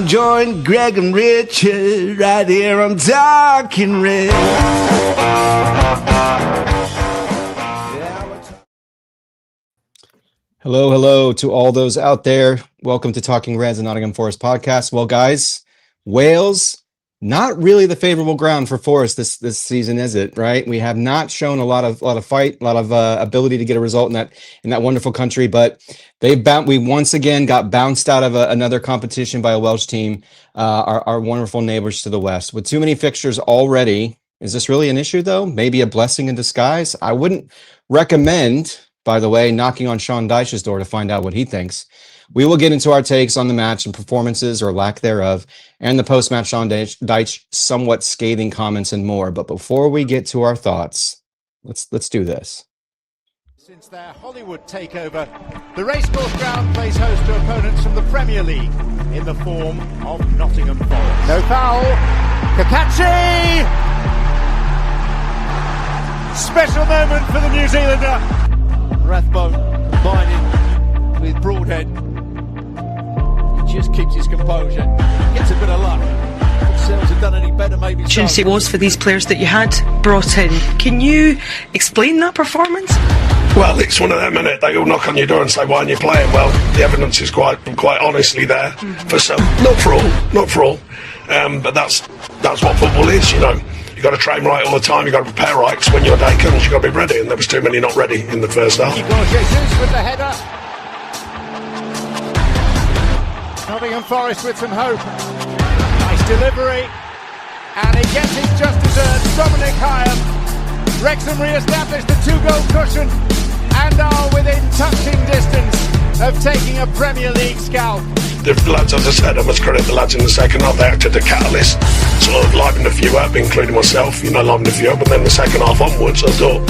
Join Greg and Richard right here on Talking Red. Hello to all those out there. Welcome to Talking Reds and Nottingham Forest Podcast. Well, guys, Wales, not really the favorable ground for Forest this season, is it? Right? We have not shown a lot of fight, a lot of ability to get a result in that wonderful country, but we once again got bounced out of another competition by a Welsh team, our wonderful neighbors to the west. With too many fixtures already, is this really an issue though? Maybe a blessing in disguise? I wouldn't recommend, by the way, knocking on Sean Dyche's door to find out what he thinks. We will get into our takes on the match and performances or lack thereof, and the post-match Sean Dyche somewhat scathing comments and more. But before we get to our thoughts, let's do this. Since their Hollywood takeover, the racecourse ground plays host to opponents from the Premier League in the form of Nottingham Forest. No foul. Kakachi! Special moment for the New Zealander. Rathbone combining with Broadhead. He just keeps his composure. Gets a bit of luck. Themselves have done any better, maybe. Opportunity it was for these players that you had brought in. Can you explain that performance? Well, it's one of them, isn't it? They all knock on your door and say, why aren't you playing? Well, the evidence is quite honestly there for some. Not for all. But that's what football is, you know. You've got to train right all the time. You've got to prepare right, because when your day comes, you've got to be ready. And there was too many not ready in the first half. Jesus with the header. Nottingham Forest with some hope. Nice delivery. And he gets it just deserved. Dominic Hyam. Wrexham re-established the two-goal cushion and are within touching distance of taking a Premier League scalp. The lads, as I said, I must credit the lads in the second half. They acted a catalyst, sort of livened a few up, including myself, livened a few up, and then the second half onwards, I thought,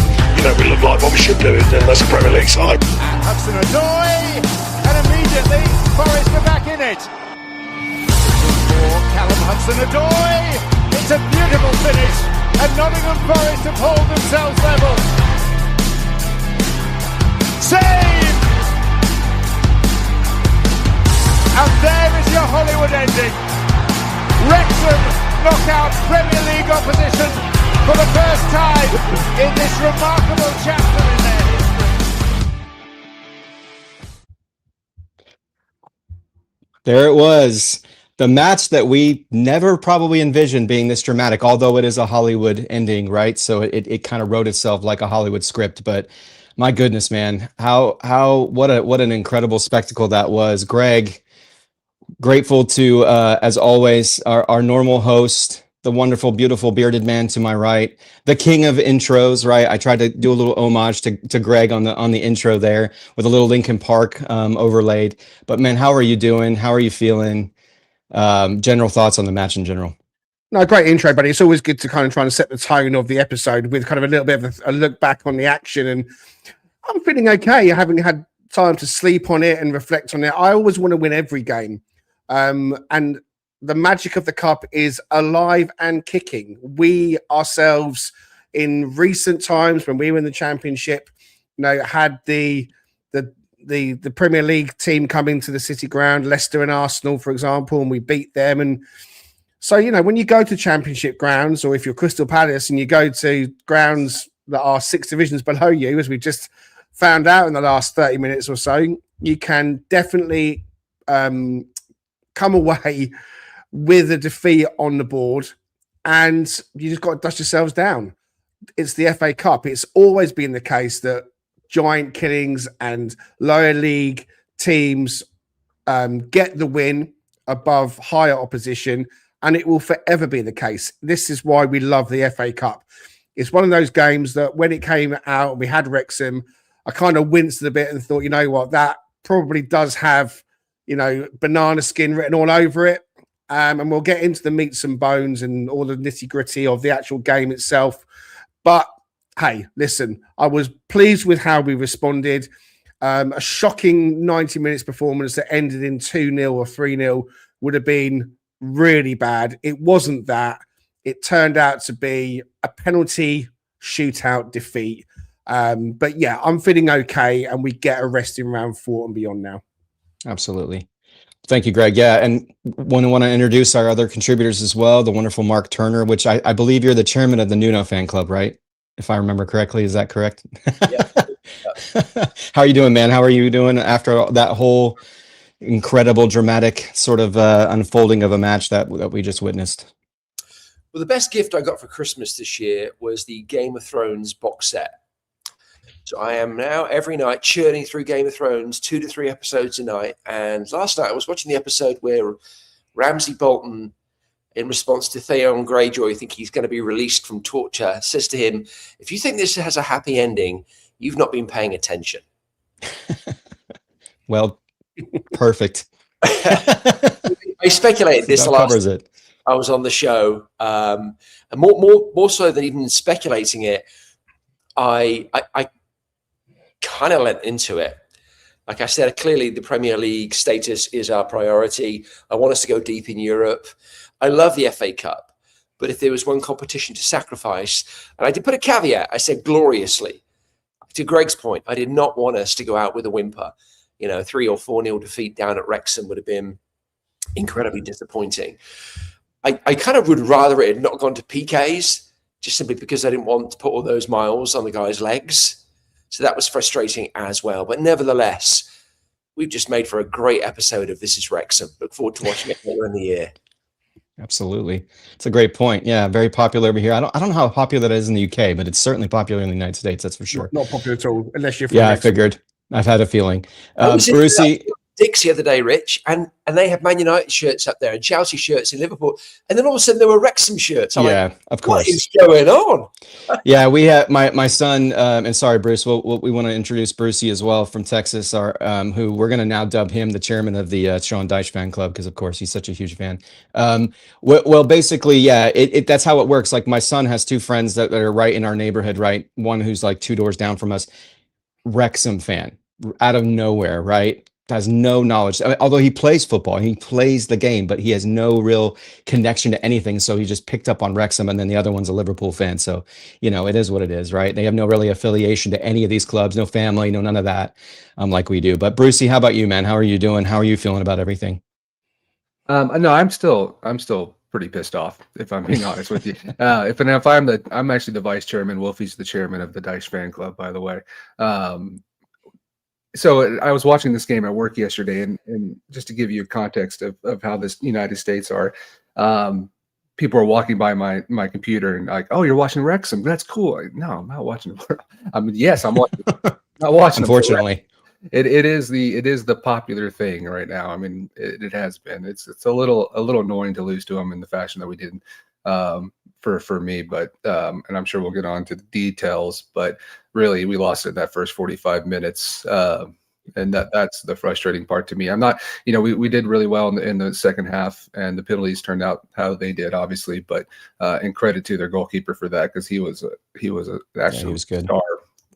we look like what we should do, and that's a Premier League side. And Hudson-Odoi, and immediately Forest are back in it. For Callum Hudson-Odoi, it's a beautiful finish, and Nottingham Forest have hauled themselves level. Save! And there is your Hollywood ending. Wrexham knock out Premier League opposition for the first time in this remarkable chapter in their history. There it was. The match that we never probably envisioned being this dramatic, although it is a Hollywood ending, right? So it kind of wrote itself like a Hollywood script. But my goodness, man, what an incredible spectacle that was. Greg, grateful to, as always, our normal host, the wonderful, beautiful bearded man to my right, the king of intros, right? I tried to do a little homage to Greg on the intro there with a little Linkin Park overlaid. But man, how are you doing? How are you feeling? General thoughts on the match in general. No, great intro, buddy. It's always good to kind of try and set the tone of the episode with kind of a little bit of a look back on the action. And I'm feeling okay. I haven't had time to sleep on it and reflect on it. I always want to win every game. And the magic of the cup is alive and kicking. We ourselves, in recent times when we were in the championship, had the Premier League team coming to the City ground, Leicester and Arsenal, for example, and we beat them. And so, when you go to championship grounds, or if you're Crystal Palace and you go to grounds that are 6 divisions below you, as we just found out in the last 30 minutes or so, you can definitely come away with a defeat on the board, and you just got to dust yourselves down. It's the FA Cup. It's always been the case that giant killings and lower league teams get the win above higher opposition, and it will forever be the case. This is why we love the FA Cup. It's one of those games that when it came out, we had Wrexham, I kind of winced a bit and thought, you know what, that probably does have, banana skin written all over it. And we'll get into the meats and bones and all the nitty gritty of the actual game itself. But hey, listen, I was pleased with how we responded. A shocking 90 minutes performance that ended in 2-0 or 3-0 would have been really bad. It wasn't that. It turned out to be a penalty shootout defeat. But yeah, I'm feeling okay, and we get a rest in round 4 and beyond now. Absolutely. Thank you, Greg. Yeah, and want to introduce our other contributors as well, the wonderful Mark Turner, which I believe you're the chairman of the Nuno fan club, right? If I remember correctly, is that correct? Yeah. How are you doing, man? How are you doing after that whole incredible, dramatic sort of unfolding of a match that we just witnessed? Well, the best gift I got for Christmas this year was the Game of Thrones box set. So I am now every night churning through Game of Thrones, 2 to 3 episodes a night. And last night I was watching the episode where Ramsay Bolton, in response to Theon Greyjoy, think he's going to be released from torture, says to him, "If you think this has a happy ending, you've not been paying attention." Well, perfect. I speculated this last covers it. I was on the show, and more so than even speculating it, I kind of lent into it. Like I said, clearly the Premier League status is our priority. I want us to go deep in Europe. I love the FA Cup, but if there was one competition to sacrifice, and I did put a caveat, I said gloriously. To Greg's point, I did not want us to go out with a whimper. 3 or 4-0 defeat down at Wrexham would have been incredibly disappointing. I kind of would rather it had not gone to PKs, just simply because I didn't want to put all those miles on the guy's legs. So that was frustrating as well. But nevertheless, we've just made for a great episode of This Is Wrexham. Look forward to watching it later in the year. Absolutely. It's a great point. Yeah, very popular over here. I don't know how popular that is in the UK, but it's certainly popular in the United States, that's for sure. Not popular at all, unless you're from Yeah, Wrexham. I figured. I've had a feeling. Brucey Brucey, Dick's the other day, Rich, and they had Man United shirts up there and Chelsea shirts in Liverpool, and then all of a sudden there were Wrexham shirts. I'm like, of course. what is going on? Yeah, we have my son, and sorry, Bruce. We want to introduce Brucey as well from Texas, who we're going to now dub him the chairman of the Sean Dyche fan club because, of course, he's such a huge fan. Well, basically, yeah, that's how it works. Like my son has 2 friends that are right in our neighborhood, right? One who's like 2 doors down from us, Wrexham fan, out of nowhere, right? Has no knowledge. Although he plays football, he plays the game, but he has no real connection to anything. So he just picked up on Wrexham, and then the other one's a Liverpool fan. So, it is what it is, right? They have no really affiliation to any of these clubs, no family, no none of that, like we do. But Brucey, how about you, man? How are you doing? How are you feeling about everything? No, I'm still pretty pissed off, if I'm being honest with you. I'm actually the vice chairman. Wolfie's the chairman of the Dyche fan club, by the way. So I was watching this game at work yesterday, and just to give you a context of how this United States are, people are walking by my computer and like, "Oh, you're watching Wrexham? That's cool." No, I'm not watching. Yes, I'm watching. Not watching. Unfortunately, it is the popular thing right now. I mean, it has been. It's a little annoying to lose to them in the fashion that we did. For me, but and I'm sure we'll get on to the details, but really we lost it in that first 45 minutes, and that's the frustrating part to me. I'm not, we did really well in the second half, and the penalties turned out how they did, obviously, but and credit to their goalkeeper for that, because he was an absolute star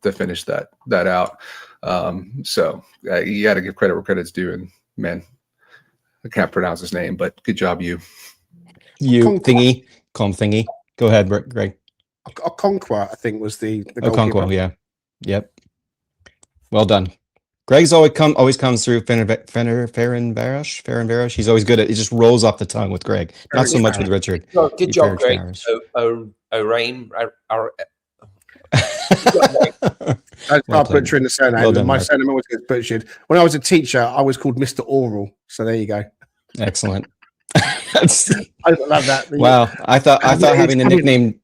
to finish that out. So you got to give credit where credit's due, and man, I can't pronounce his name, but good job, you thingy. Calm thingy. Go ahead, Greg. Okonkwo, I think, was the Okonkwo, yeah. Yep. Well done. Greg's always comes through Ferenbarosh. He's always good at it. He just rolls off the tongue with Greg. Not so much with Richard. Good job, Greg. Oram. I start butchering the surname. Well done, my surname always gets butchered. When I was a teacher, I was called Mr. Oral. So there you go. Excellent. I love that. Wow, I thought having the nickname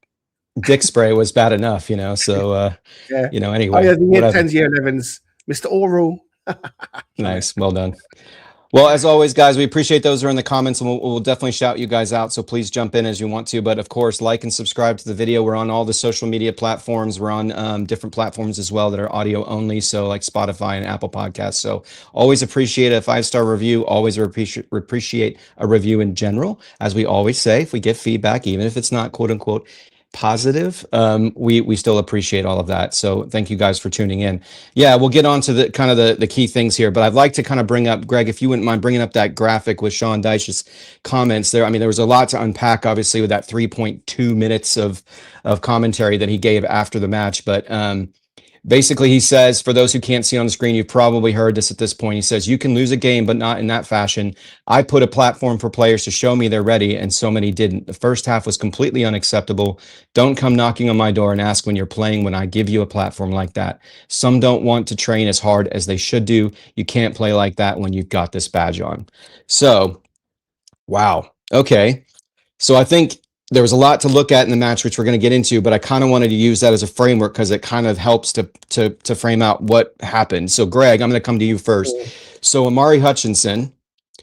Dick Spray was bad enough, So yeah. Anyway. Oh, yeah, the year 10s, year 11s, Mr. Oral. Nice, well done. Well, as always, guys, we appreciate those who are in the comments, and we'll definitely shout you guys out. So please jump in as you want to. But of course, like and subscribe to the video. We're on all the social media platforms. We're on different platforms as well that are audio only, so like Spotify and Apple Podcasts. So always appreciate a 5-star review. Always appreciate a review in general. As we always say, if we get feedback, even if it's not quote unquote positive, we still appreciate all of that. So thank you guys for tuning in. Yeah, we'll get on to the kind of the key things here, but I'd like to kind of bring up, Greg, if you wouldn't mind bringing up that graphic with Sean Dyche's comments there. I mean, there was a lot to unpack, obviously, with that 3.2 minutes of commentary that he gave after the match. But basically, he says, for those who can't see on the screen, you've probably heard this at this point. He says, you can lose a game, but not in that fashion. I put a platform for players to show me they're ready, and so many didn't. The first half was completely unacceptable. Don't come knocking on my door and ask when you're playing when I give you a platform like that. Some don't want to train as hard as they should do. You can't play like that when you've got this badge on. So, wow. Okay. So I think there was a lot to look at in the match, which we're going to get into, but I kind of wanted to use that as a framework because it kind of helps to frame out what happened. So, Greg, I'm going to come to you first. So, Amari Hutchinson,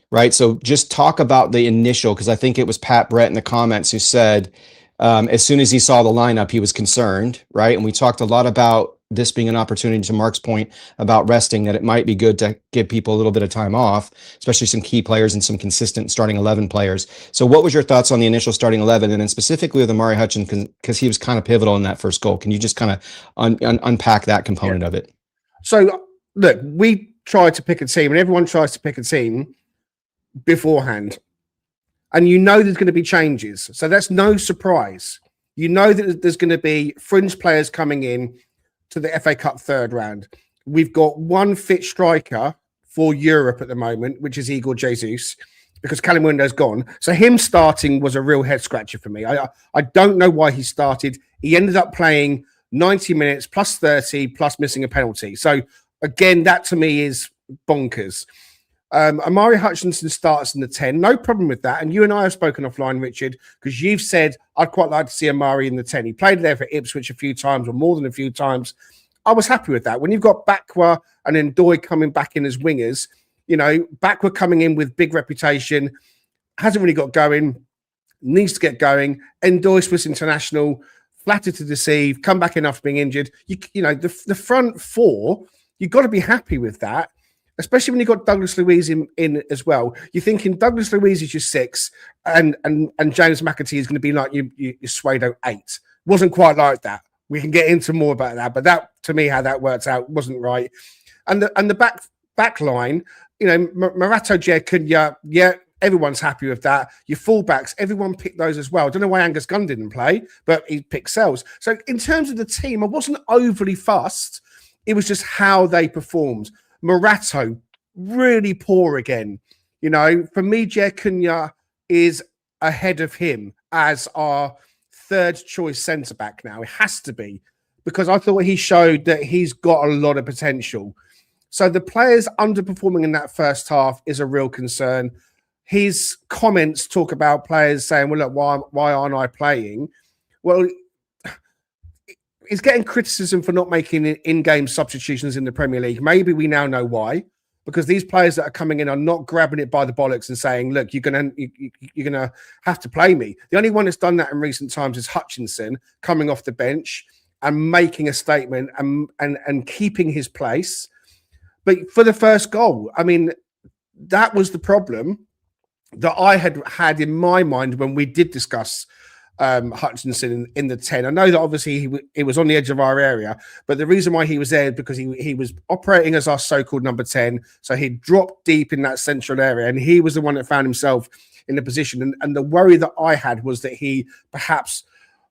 right? So, just talk about the initial, because I think it was Pat Brett in the comments who said, as soon as he saw the lineup, he was concerned, right? And we talked a lot about this being an opportunity, to Mark's point about resting, that it might be good to give people a little bit of time off, especially some key players and some consistent starting 11 players. So what was your thoughts on the initial starting 11, and then specifically with Amari Hutchinson, because he was kind of pivotal in that first goal? Can you just kind of unpack that component of it? So, look, we tried to pick a team, and everyone tries to pick a team beforehand. And you know there's going to be changes. So that's no surprise. You know that there's going to be fringe players coming in to the FA Cup third round. We've got one fit striker for Europe at the moment, which is Igor Jesus, because Callum Hudson-Odoi's gone. So him starting was a real head scratcher for me. I don't know why he started. He ended up playing 90 minutes plus 30 plus missing a penalty. So again, that to me is bonkers. Amari Hutchinson starts in the 10. No problem with that. And you and I have spoken offline, Richard, because you've said, I'd quite like to see Amari in the 10. He played there for Ipswich a few times, or more than a few times. I was happy with that. When you've got Bakwa and then Odoi coming back in as wingers, you know, Bakwa coming in with big reputation, hasn't really got going, needs to get going. Odoi, Swiss international, flattered to deceive, come back in after being injured. You know, the front four, you've got to be happy with that. Especially when you've got Douglas Luiz in as well. You're thinking Douglas Luiz is your 6, and James McAtee is going to be like your Suedo 8. Wasn't quite like that. We can get into more about that, but that, to me, how that worked out wasn't right. And the back line, you know, Marato, Kunya, yeah, everyone's happy with that. Your fullbacks, everyone picked those as well. I don't know why Angus Gunn didn't play, but he picked Sells. So in terms of the team, I wasn't overly fussed. It was just how they performed. Marato, really poor again. You know, for me, Kunya is ahead of him as our third choice centre back now. It has to be, because I thought he showed that he's got a lot of potential. So the players underperforming in that first half is a real concern. His comments talk about players saying, well, look, why aren't I playing? Well, he's getting criticism for not making in-game substitutions in the Premier League. Maybe we now know why, because these players that are coming in are not grabbing it by the bollocks and saying, look, you're gonna have to play me. The only one that's done that in recent times is Hutchinson, coming off the bench and making a statement and keeping his place. But for the first goal, I mean, that was the problem that I had in my mind when we did discuss Hutchinson in the 10. I know that obviously he was on the edge of our area, but the reason why he was there is because he was operating as our so-called number 10. So he dropped deep in that central area, and he was the one that found himself in the position. And the worry that I had was that he perhaps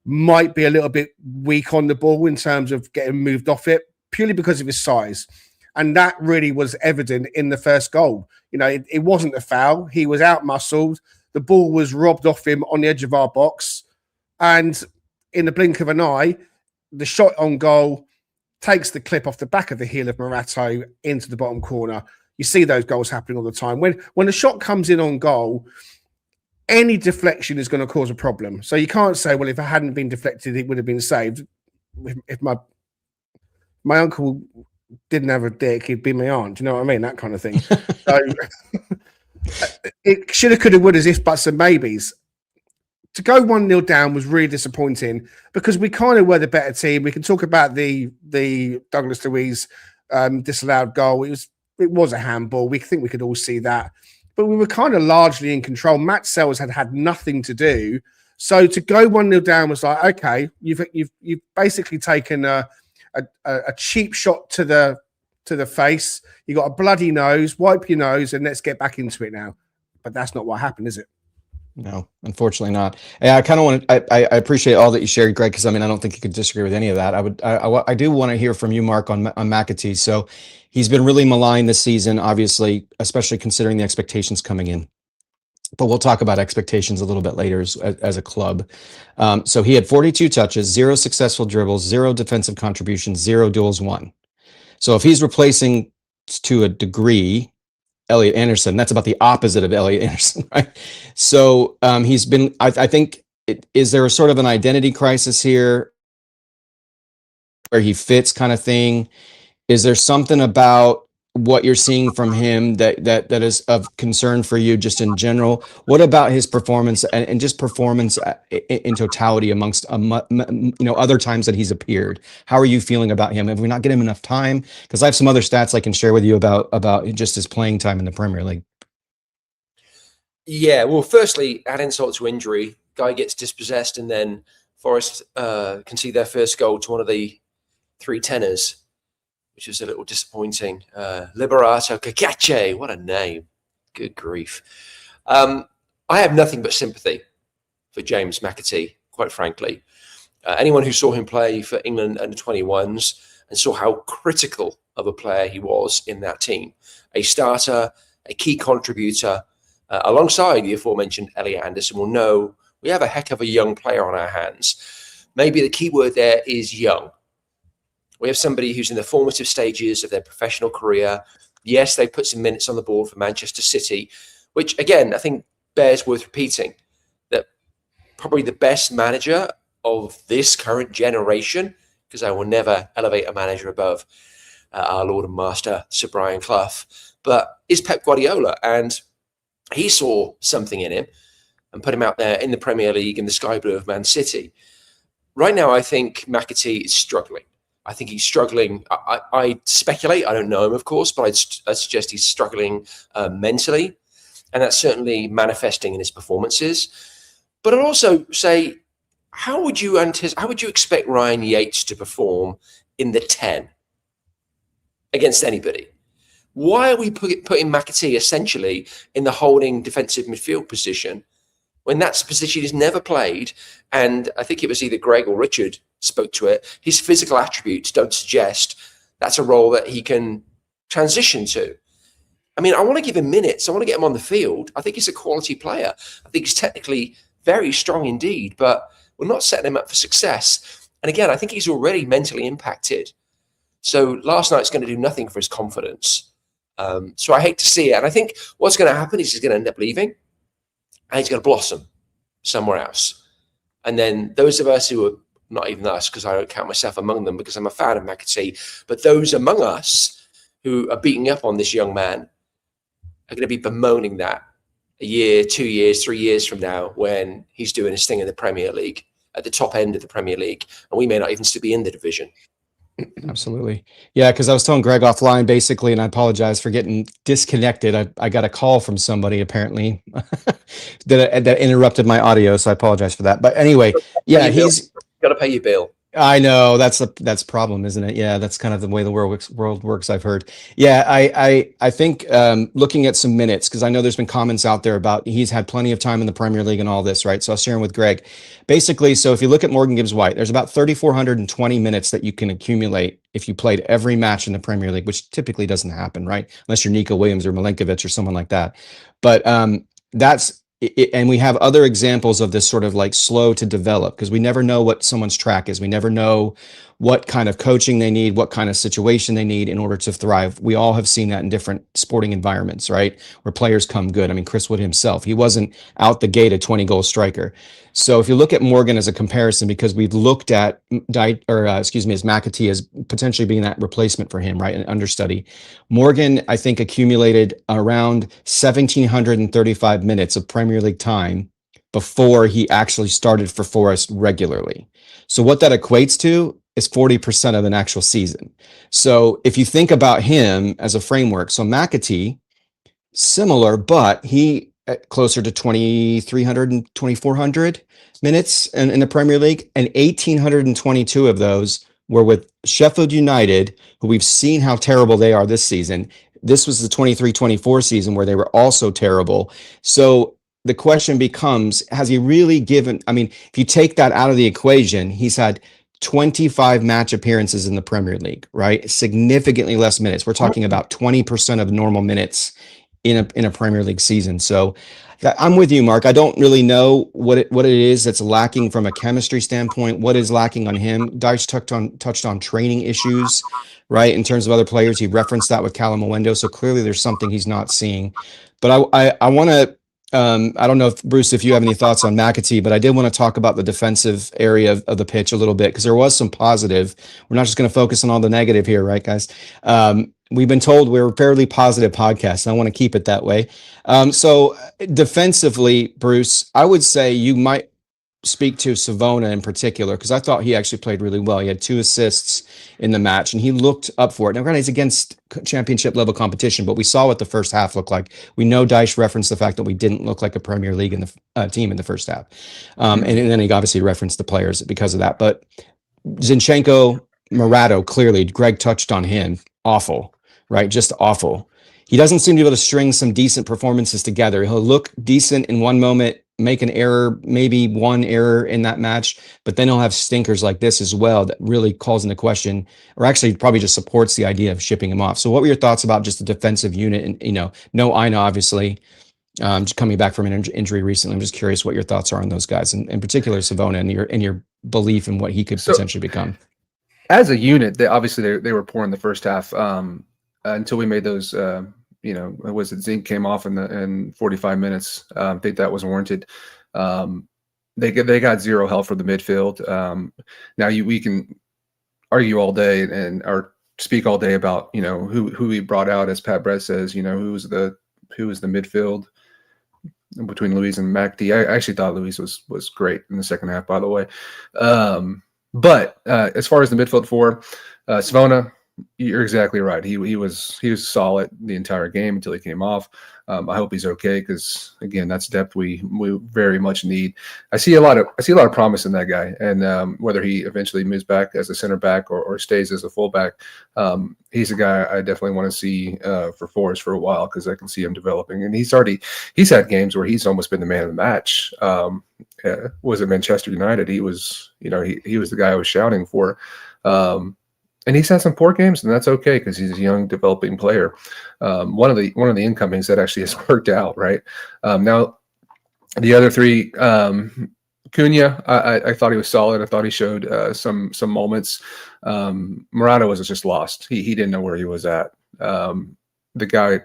might be a little bit weak on the ball in terms of getting moved off it, purely because of his size. And that really was evident in the first goal. You know, it wasn't a foul. He was out-muscled. The ball was robbed off him on the edge of our box. And in the blink of an eye, the shot on goal takes the clip off the back of the heel of Marato into the bottom corner. You see those goals happening all the time. When a shot comes in on goal, any deflection is going to cause a problem. So you can't say, well, if it hadn't been deflected, it would have been saved. If my uncle didn't have a dick, he'd be my aunt. Do you know what I mean? That kind of thing. So it shoulda, coulda, woulda, ifs, buts and maybes. To go 1-0 down was really disappointing because we kind of were the better team. We can talk about the Douglas Luiz disallowed goal. It was a handball. We think we could all see that. But we were kind of largely in control. Matt Sells had nothing to do. So to go 1-0 down was like, okay, you've basically taken a cheap shot to the face. You got a bloody nose, wipe your nose, and let's get back into it now. But that's not what happened, is it? No, unfortunately not. Yeah, I kind of want to. I appreciate all that you shared, Greg, because I mean I don't think you could disagree with any of that. I do want to hear from you, Mark, on McAtee. So he's been really maligned this season, obviously, especially considering the expectations coming in. But we'll talk about expectations a little bit later as a club. So he had 42 touches, 0 successful dribbles, 0 defensive contributions, 0 duels won. So if he's replacing to a degree Elliot Anderson, that's about the opposite of Elliot Anderson, right? So he's been, I think, is there a sort of an identity crisis here where he fits kind of thing? Is there something about what you're seeing from him that is of concern for you just in general? What about his performance and just performance in totality amongst other times that he's appeared? How are you feeling about him? Have we not given him enough time? Because I have some other stats I can share with you about just his playing time in the Premier League. Yeah, well, firstly, add insult to injury. Guy gets dispossessed, and then Forest concede their first goal to one of the 3 tenors, which is a little disappointing. Liberato Cacace, what a name. Good grief. I have nothing but sympathy for James McAtee, quite frankly. Anyone who saw him play for England under 21s and saw how critical of a player he was in that team, a starter, a key contributor, alongside the aforementioned Elliot Anderson, will know we have a heck of a young player on our hands. Maybe the key word there is young. We have somebody who's in the formative stages of their professional career. Yes, they put some minutes on the board for Manchester City, which, again, I think bears worth repeating, that probably the best manager of this current generation, because I will never elevate a manager above our Lord and Master, Sir Brian Clough, but is Pep Guardiola. And he saw something in him and put him out there in the Premier League in the sky blue of Man City. Right now, I think McAtee is struggling. I think he's struggling. I speculate. I don't know him, of course, but I'd suggest he's struggling mentally, and that's certainly manifesting in his performances. But I'd also say, how would you expect Ryan Yates to perform in the 10 against anybody? Why are we putting McAtee essentially in the holding defensive midfield position when that's a position he's never played? And I think it was either Greg or Richard spoke to it. His physical attributes don't suggest that's a role that he can transition to. I mean, I want to give him minutes. I want to get him on the field. I think he's a quality player. I think he's technically very strong indeed, but we're not setting him up for success. And again, I think he's already mentally impacted. So last night's going to do nothing for his confidence. So I hate to see it. And I think what's going to happen is he's going to end up leaving and he's going to blossom somewhere else. And then those of us who are, not even us, because I don't count myself among them because I'm a fan of McAtee, but those among us who are beating up on this young man are going to be bemoaning that a year, 2 years, 3 years from now when he's doing his thing in the Premier League, at the top end of the Premier League, and we may not even still be in the division. Absolutely. Yeah, because I was telling Greg offline basically, and I apologize for getting disconnected. I got a call from somebody apparently that interrupted my audio, so I apologize for that. But anyway, yeah, he's got to pay your bill. I know that's a problem, isn't it? Yeah, that's kind of the way the world works. I've heard. Yeah, I think looking at some minutes, because I know there's been comments out there about he's had plenty of time in the Premier League and all this, right? So I was sharing with Greg. Basically, so if you look at Morgan Gibbs-White, there's about 3,420 minutes that you can accumulate if you played every match in the Premier League, which typically doesn't happen, right? Unless you're Nico Williams or Milenkovic or someone like that. But that's. And we have other examples of this sort of like slow to develop, because we never know what someone's track is. We never know what kind of coaching they need, what kind of situation they need in order to thrive. We all have seen that in different sporting environments, right? Where players come good. I mean, Chris Wood himself, he wasn't out the gate a 20-goal striker. So if you look at Morgan as a comparison, because we've looked at as McAtee as potentially being that replacement for him, right? An understudy. Morgan, I think, accumulated around 1,735 minutes of Premier League time before he actually started for Forest regularly. So what that equates to is 40% of an actual season. So if you think about him as a framework, so McAtee, similar, but he closer to 2,300 and 2,400 minutes in the Premier League, and 1,822 of those were with Sheffield United, who we've seen how terrible they are this season. This was the 23-24 season where they were also terrible. So the question becomes, has he really given, I mean, if you take that out of the equation, he's had 25 match appearances in the Premier League, right? Significantly less minutes. We're talking about 20% of normal minutes in a Premier League season. So I'm with you, Mark. I don't really know what it is that's lacking from a chemistry standpoint. What is lacking on him? Dyche touched on training issues, right? In terms of other players, he referenced that with Callum Hudson-Odoi. So clearly there's something he's not seeing. But I want to, I don't know if Bruce, if you have any thoughts on McAtee, but I did want to talk about the defensive area of the pitch a little bit, because there was some positive. We're not just going to focus on all the negative here, right, guys? We've been told we're a fairly positive podcast, and I want to keep it that way. So defensively, Bruce, I would say you might speak to Savona in particular, because I thought he actually played really well. He had 2 assists in the match, and he looked up for it. Now, granted, he's against championship level competition, but we saw what the first half looked like. We know Dyche referenced the fact that we didn't look like a Premier League in the team in the first half. And then he obviously referenced the players because of that. But Zinchenko, Morato, clearly, Greg touched on him. Awful, right? Just awful. He doesn't seem to be able to string some decent performances together. He'll look decent in one moment, make an error, maybe one error in that match, but then he'll have stinkers like this as well that really calls into question, or actually probably just supports the idea of shipping him off. So what were your thoughts about just the defensive unit? And, no Aina, obviously, just coming back from an injury recently. I'm just curious what your thoughts are on those guys, and in particular Savona, and your belief in what he could potentially become. As a unit, they were poor in the first half until we made those was it Zink came off in 45 minutes. I think that was warranted. They got zero help from the midfield. Now we can argue all day or speak all day about who we brought out, as Pat Brett says. Who was the midfield between Luis and McAtee. I actually thought Luis was great in the second half, by the way. But as far as the midfield four, Savona, you're exactly right. He was solid the entire game until he came off. I hope he's okay, because again, that's depth we very much need. I see a lot of promise in that guy, and whether he eventually moves back as a center back or stays as a fullback, he's a guy I definitely want to see for Forest for a while, because I can see him developing. And he's had games where he's almost been the man of the match. Was it Manchester United? He was he was the guy I was shouting for. And he's had some poor games, and that's okay, because he's a young, developing player. One of the incomings that actually has worked out, right? Now, the other three, Cunha, I thought he was solid. I thought he showed some moments. Morato was just lost. He didn't know where he was at. The guy,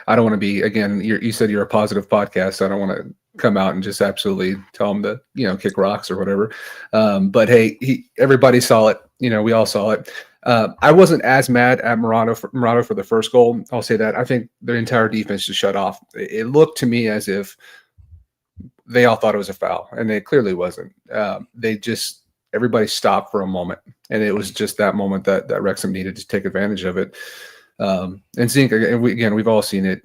I don't want to be, again, you said you're a positive podcast, so I don't want to come out and just absolutely tell him to kick rocks or whatever, but hey, everybody saw it. We all saw it. I wasn't as mad at Morato for the first goal. I'll say that. I think their entire defense just shut off. It looked to me as if they all thought it was a foul, and it clearly wasn't. Everybody stopped for a moment, and it was just that moment that Wrexham needed to take advantage of it. And Zink, we've all seen it.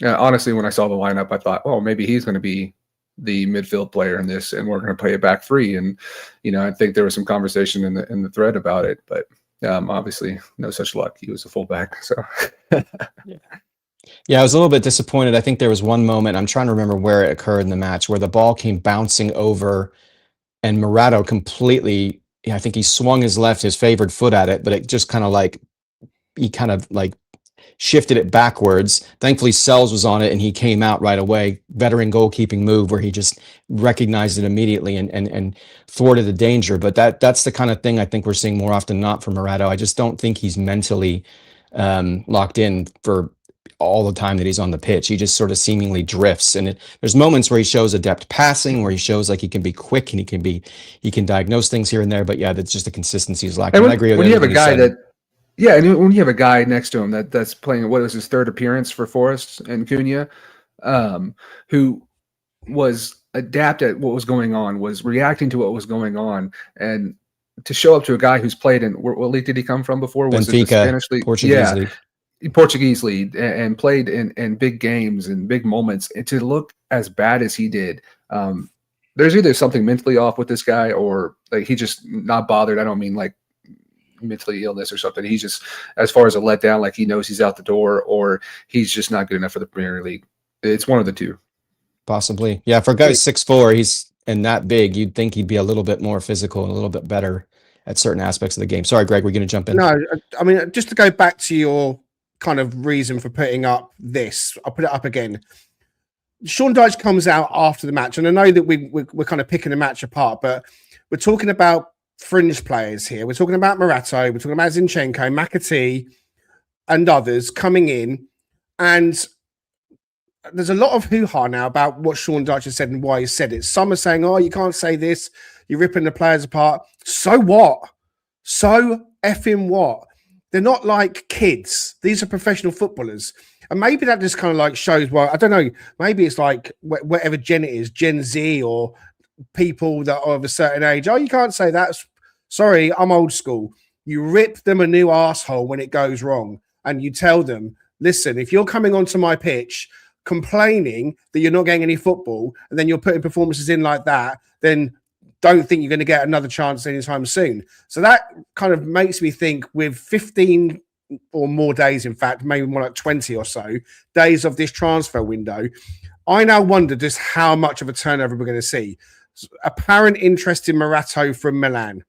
Honestly, when I saw the lineup, I thought, oh, maybe he's going to be the midfield player in this, and we're going to play a back three. And I think there was some conversation in the thread about it, but obviously, no such luck. He was a fullback. So, yeah, I was a little bit disappointed. I think there was one moment, I'm trying to remember where it occurred in the match, where the ball came bouncing over, and Morato completely, I think he swung his favored foot at it, but it just he shifted it backwards. Thankfully, Sells was on it, and he came out right away. Veteran goalkeeping move where he just recognized it immediately and thwarted the danger. But that's the kind of thing I think we're seeing more often than not from Morato. I just don't think he's mentally locked in for all the time that he's on the pitch. He just sort of seemingly drifts. And there's moments where he shows adept passing, where he shows like he can be quick and he can diagnose things here and there. But yeah, that's just the conconsistency is lacking. And I agree with when you have a guy that. Yeah, and when you have a guy next to him that's playing, what was his third appearance for Forest, and Cunha, who was adept at what was going on, was reacting to what was going on, and to show up to a guy who's played in, what league did he come from before? Was Benfica, it the Spanish league? Portuguese league. Portuguese lead and played in big games and big moments, and to look as bad as he did, there's either something mentally off with this guy, or like he just not bothered. I don't mean like mentally illness or something. He's just, as far as a letdown, like he knows he's out the door, or he's just not good enough for the Premier League. It's one of the two. Possibly. Yeah, for a guy 6'4", he's and that big, you'd think he'd be a little bit more physical and a little bit better at certain aspects of the game. Sorry, Greg, we're going to jump in. No, I mean, just to go back to your kind of reason for putting up this, I'll put it up again. Sean Dyche comes out after the match, and I know that we're kind of picking the match apart, but we're talking about fringe players here. We're talking about Morato, we're talking about Zinchenko, McAtee, and others coming in, and there's a lot of hoo-ha now about what Sean Dyche has said and why he said it. Some are saying, oh, you can't say this, you're ripping the players apart. So what? So effing what? They're not like kids. These are professional footballers. And maybe that just kind of like shows why, I don't know, maybe it's like whatever gen it is, Gen Z or people that are of a certain age. Oh, you can't say that. Sorry, I'm old school. You rip them a new asshole when it goes wrong. And you tell them, listen, if you're coming onto my pitch complaining that you're not getting any football, and then you're putting performances in like that, then don't think you're going to get another chance anytime soon. So that kind of makes me think, with 15 or more days, in fact, maybe more like 20 or so days of this transfer window, I now wonder just how much of a turnover we're going to see. Apparent interest in Morato from Milan.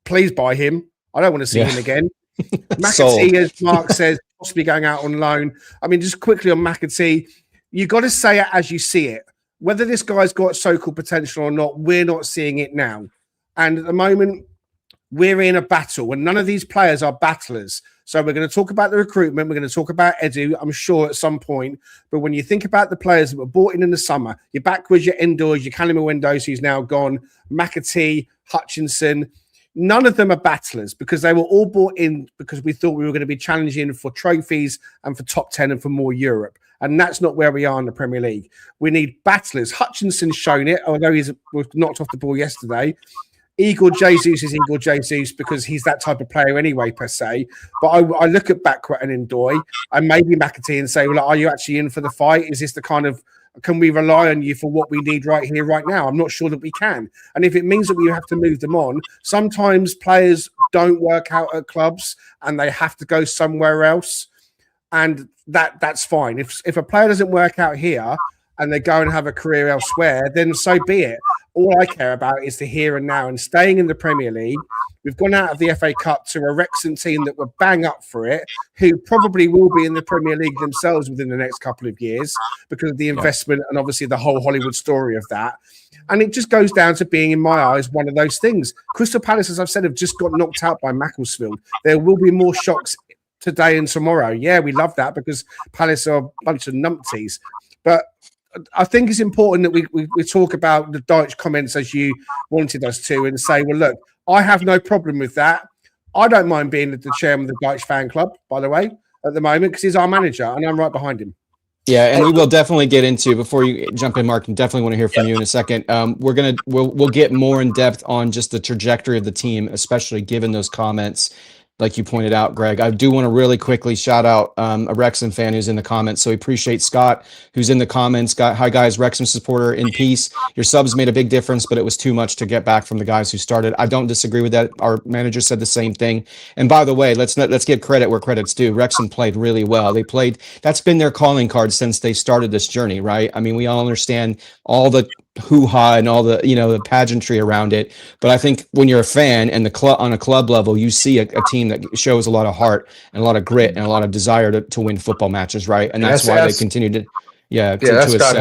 Please buy him. I don't want to see him again. McAtee, as Mark says, possibly going out on loan. I mean, just quickly on McAtee, you got to say it as you see it. Whether this guy's got so-called potential or not, we're not seeing it now. And at the moment, we're in a battle, and none of these players are battlers. So we're going to talk about the recruitment. We're going to talk about Edu, I'm sure, at some point. But when you think about the players that were bought in the summer, your backwards, your indoors, your Callum Hudson-Odoi, who's now gone, McAtee, Hutchinson, none of them are battlers, because they were all bought in because we thought we were going to be challenging for trophies and for top 10 and for more Europe. And that's not where we are in the Premier League. We need battlers. Hutchinson's shown it, although he was knocked off the ball yesterday. Igor Jesus is Igor Jesus because he's that type of player anyway, per se. But I look at Bakwa and Ndoi and maybe McAtee and say, well, are you actually in for the fight? Is this the kind of, can we rely on you for what we need right here, right now? I'm not sure that we can. And if it means that we have to move them on, sometimes players don't work out at clubs and they have to go somewhere else. And that's fine. If a player doesn't work out here and they go and have a career elsewhere, then so be it. All I care about is the here and now and staying in the Premier League. We've gone out of the FA Cup to a Wrexham team that were bang up for it, who probably will be in the Premier League themselves within the next couple of years because of the investment and obviously the whole Hollywood story of that. And it just goes down to being, in my eyes, one of those things. Crystal Palace, as I've said, have just got knocked out by Macclesfield. There will be more shocks today and tomorrow. Yeah, we love that because Palace are a bunch of numpties. But I think it's important that we talk about the Dyche comments as you wanted us to and say, well, look, I have no problem with that. I don't mind being the chairman of the Dyche fan club, by the way, at the moment, because he's our manager and I'm right behind him. Yeah, and we will definitely get into, before you jump in, Mark, and definitely want to hear from you in a second. We'll get more in depth on just the trajectory of the team, especially given those comments. Like you pointed out, Greg, I do want to really quickly shout out a Wrexham fan who's in the comments. So we appreciate Scott, who's in the comments. Hi, guys, Wrexham supporter in peace. Your subs made a big difference, but it was too much to get back from the guys who started. I don't disagree with that. Our manager said the same thing. And by the way, let's give credit where credit's due. Wrexham played really well. That's been their calling card since they started this journey, right? I mean, we all understand all the hoo-ha and all the the pageantry around it, but I think when you're a fan and on a club level, you see a team that shows a lot of heart and a lot of grit and a lot of desire to win football matches, right? And that's why they continue to that's Scott.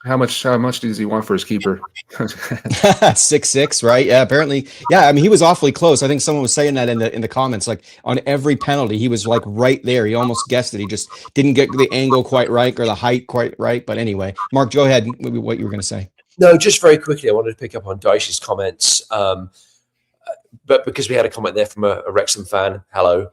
How much does he want for his keeper? 6'6", right? Yeah, apparently. Yeah, I mean, he was awfully close. I think someone was saying that in the comments, like on every penalty, he was like right there. He almost guessed it. He just didn't get the angle quite right or the height quite right. But anyway, Mark, go ahead. What you were going to say? No, just very quickly, I wanted to pick up on Dyche's comments, but because we had a comment there from a Wrexham fan, hello.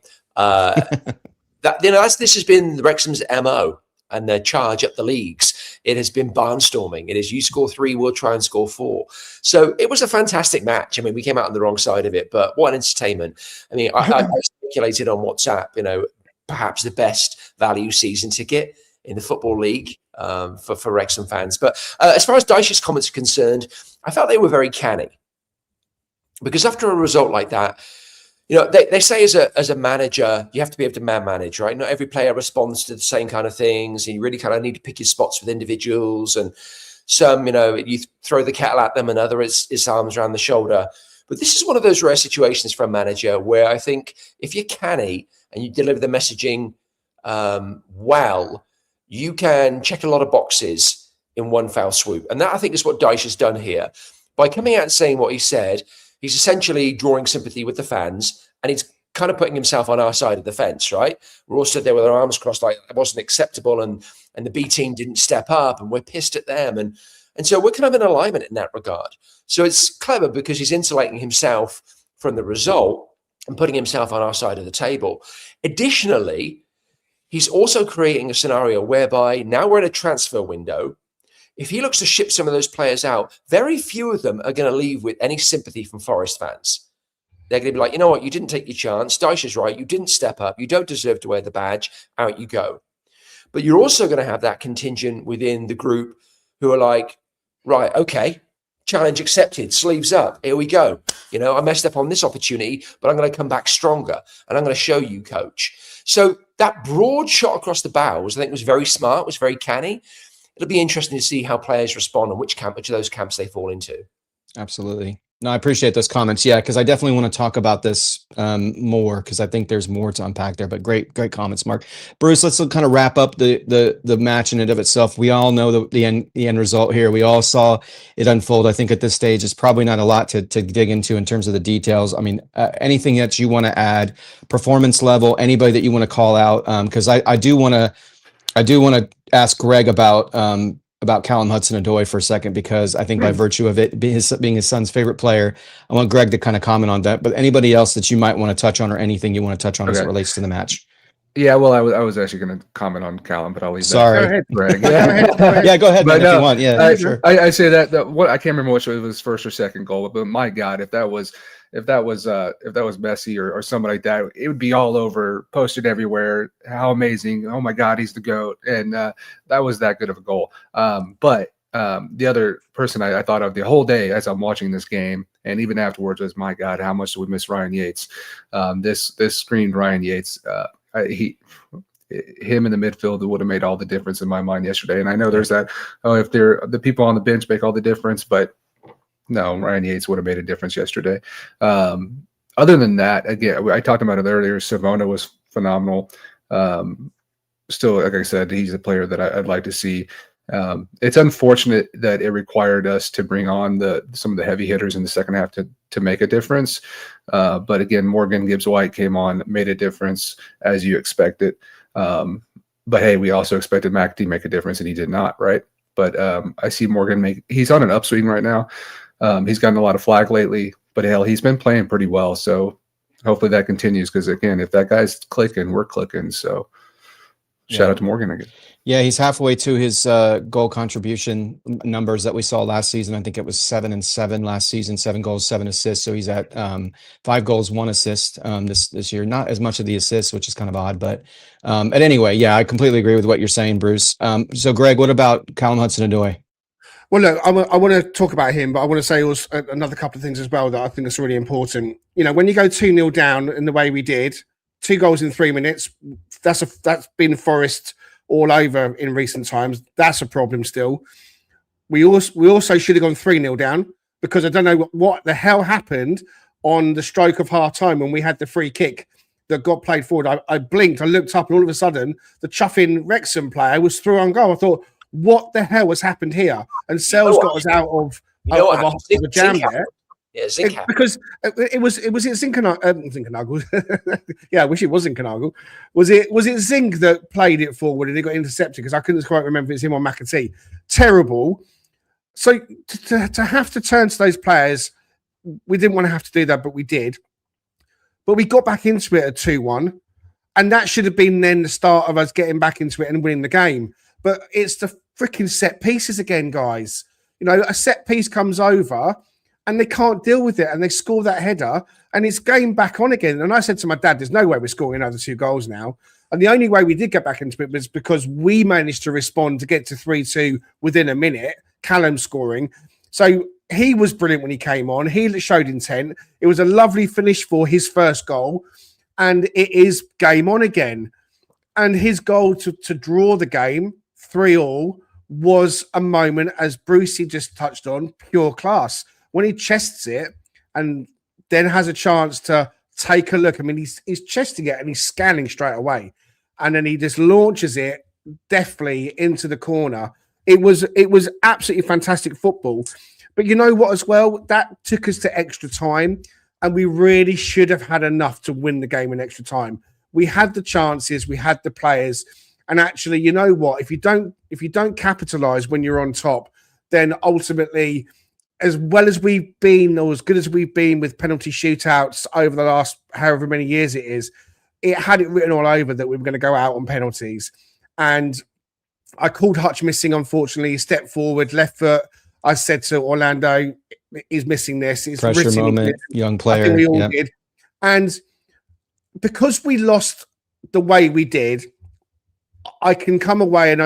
This has been Wrexham's MO and their charge up the leagues. It has been barnstorming. It is you score 3, we'll try and score 4. So it was a fantastic match. I mean, we came out on the wrong side of it, but what an entertainment. I mean, I speculated on WhatsApp, perhaps the best value season ticket in the Football League for Wrexham fans. But as far as Dyche's comments are concerned, I felt they were very canny. Because after a result like that, they say as a manager, you have to be able to manage, right? Not every player responds to the same kind of things, and you really kind of need to pick your spots with individuals. And some, you throw the kettle at them, and others it's arms around the shoulder. But this is one of those rare situations for a manager where I think if you're canny and you deliver the messaging well, you can check a lot of boxes in one foul swoop. And that, I think, is what Dyche has done here. By coming out and saying what he said, he's essentially drawing sympathy with the fans, and he's kind of putting himself on our side of the fence, right? We're all stood there with our arms crossed like it wasn't acceptable, and the B team didn't step up, and we're pissed at them. And so we're kind of in alignment in that regard. So it's clever because he's insulating himself from the result and putting himself on our side of the table. Additionally, he's also creating a scenario whereby now we're in a transfer window. If he looks to ship some of those players out, very few of them are going to leave with any sympathy from Forest fans. They're going to be like, you know what, you didn't take your chance. Dyche is right. You didn't step up. You don't deserve to wear the badge. Out you go. But you're also going to have that contingent within the group who are like, right, okay, challenge accepted, sleeves up, here we go. I messed up on this opportunity, but I'm going to come back stronger, and I'm going to show you, coach. So that broad shot across the bows, I think, was very smart, was very canny. It'll be interesting to see how players respond and which of those camps they fall into. Absolutely. No, I appreciate those comments. Yeah, because I definitely want to talk about this more, because I think there's more to unpack there. But great comments, Mark. Bruce, let's kind of wrap up the match in and of itself. We all know the end result here. We all saw it unfold. I think at this stage, it's probably not a lot to dig into in terms of the details. I mean, anything that you want to add, performance level, anybody that you want to call out, because I do want to ask Greg about Callum Hudson-Odoi for a second, because I think by virtue of it being his son's favorite player, I want Greg to kind of comment on that. But anybody else that you might want to touch on, or anything you want to touch on as it relates to the match? Yeah, well, I was actually going to comment on Callum, but I'll leave that. Sorry, go ahead, Greg. Yeah, go ahead, man, if you want. Yeah, sure. I say that what I can't remember which was his first or second goal, but my God, if that was Messi or somebody like that, it would be all over, posted everywhere. How amazing! Oh my God, he's the GOAT, and that was that good of a goal. But the other person I thought of the whole day as I'm watching this game, and even afterwards, was, my God, how much do we miss Ryan Yates? This screened Ryan Yates. Him in the midfield would have made all the difference in my mind yesterday. And I know there's that, if they're the people on the bench make all the difference, but no, Ryan Yates would have made a difference yesterday. Other than that, again, I talked about it earlier. Savona was phenomenal. Still, like I said, he's a player that I'd like to see. It's unfortunate that it required us to bring on some of the heavy hitters in the second half to make a difference. But again, Morgan Gibbs-White came on, made a difference as you expected. But hey, we also expected McAtee to make a difference, and he did not, right? But I see Morgan he's on an upswing right now. He's gotten a lot of flack lately, but hell, he's been playing pretty well. So hopefully that continues, because again, if that guy's clicking, we're clicking. So shout out to Morgan again. Yeah, he's halfway to his goal contribution numbers that we saw last season. I think it was 7 and 7 last season, 7 goals, 7 assists. So he's at 5 goals, 1 assist this year. Not as much of the assists, which is kind of odd. But anyway, yeah, I completely agree with what you're saying, Bruce. So Greg, what about Callum Hudson-Odoi? Well, look, I want to talk about him, but I want to say also another couple of things as well that I think is really important. When you go 2-0 down in the way we did, 2 goals in 3 minutes, that's been Forest all over in recent times. That's a problem still. We also should have gone 3-0 down, because I don't know what the hell happened on the stroke of half time when we had the free kick that got played forward. I blinked, I looked up, and all of a sudden the chuffing Wrexham player was through on goal. I thought, what the hell has happened here? And Sells got us out of a jam there. Yeah, Zink because it was Zinkernagel. Yeah, I wish it was Zinkernagel. Was it Zink that played it forward and it got intercepted? Because I couldn't quite remember if it's him or McAtee. Terrible. So to have to turn to those players, we didn't want to have to do that, but we did. But we got back into it at 2-1, and that should have been then the start of us getting back into it and winning the game. But it's the freaking set pieces again, guys. A set piece comes over and they can't deal with it, and they score that header, and it's game back on again. And I said to my dad, there's no way we're scoring another 2 goals now. And the only way we did get back into it was because we managed to respond to get to 3-2 within a minute, Callum scoring. So he was brilliant when he came on. He showed intent. It was a lovely finish for his first goal. And it is game on again. And his goal to draw the game 3-3 was a moment, as Brucey just touched on, pure class. When he chests it and then has a chance to take a look. I mean, he's chesting it and he's scanning straight away. And then he just launches it deftly into the corner. It was absolutely fantastic football. But you know what as well? That took us to extra time. And we really should have had enough to win the game in extra time. We had the chances, we had the players. And actually, you know what? If you don't capitalize when you're on top, then ultimately, as well as we've been, or as good as we've been with penalty shootouts over the last however many years it is, it had it written all over that we were going to go out on penalties. And I called Hutch missing, unfortunately. He stepped forward, left foot. I said to Orlando, he's missing this. It's pressure moment, young player. I think we all did. And because we lost the way we did, I can come away, and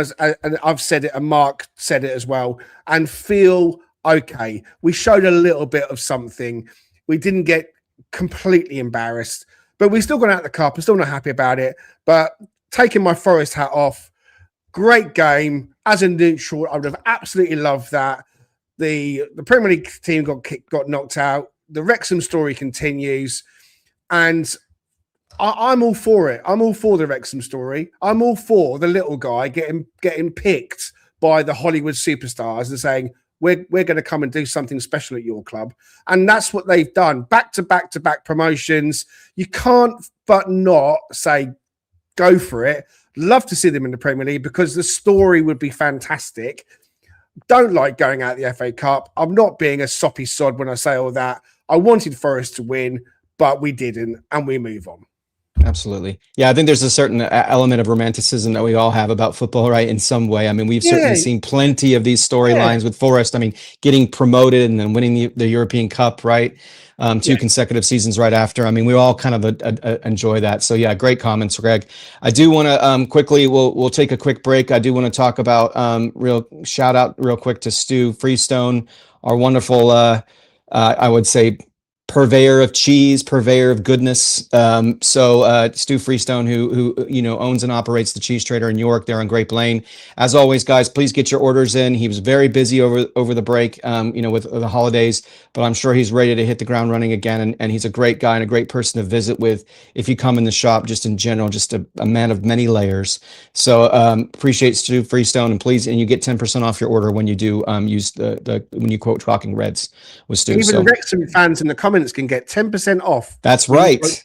I've said it, and Mark said it as well, and feel okay. We showed a little bit of something. We didn't get completely embarrassed, but we still got out of the cup. I'm still not happy about it. But taking my Forest hat off, great game. As a neutral, I would have absolutely loved that. The Premier League team got knocked out. The Wrexham story continues, and I'm all for it. I'm all for the Wrexham story. I'm all for the little guy getting picked by the Hollywood superstars and saying, we're going to come and do something special at your club. And that's what they've done. Back to back promotions. You can't but not say, go for it. Love to see them in the Premier League because the story would be fantastic. Don't like going out the FA Cup. I'm not being a soppy sod when I say all that. I wanted Forest to win, but we didn't, and we move on. Absolutely. Yeah, I think there's a certain element of romanticism that we all have about football, right? In some way. I mean, we've certainly seen plenty of these storylines with Forest. I mean, getting promoted and then winning the European Cup, right? 2 consecutive seasons right after. I mean, we all kind of enjoy that. So yeah, great comments, Greg. I do want to quickly, we'll take a quick break. I do want to talk about real shout out real quick to Stu Freestone, our wonderful, I would say, purveyor of cheese, purveyor of goodness. So Stu Freestone, who owns and operates the Cheese Trader in York there on Great Blaine. As always, guys, please get your orders in. He was very busy over the break, with the holidays, but I'm sure he's ready to hit the ground running again. And he's a great guy and a great person to visit with if you come in the shop, just in general, just a man of many layers. So appreciate Stu Freestone, and you get 10% off your order when you do use when you quote Talking Reds with Stu. Even Wrexham fans in the comments can get 10% off. That's right.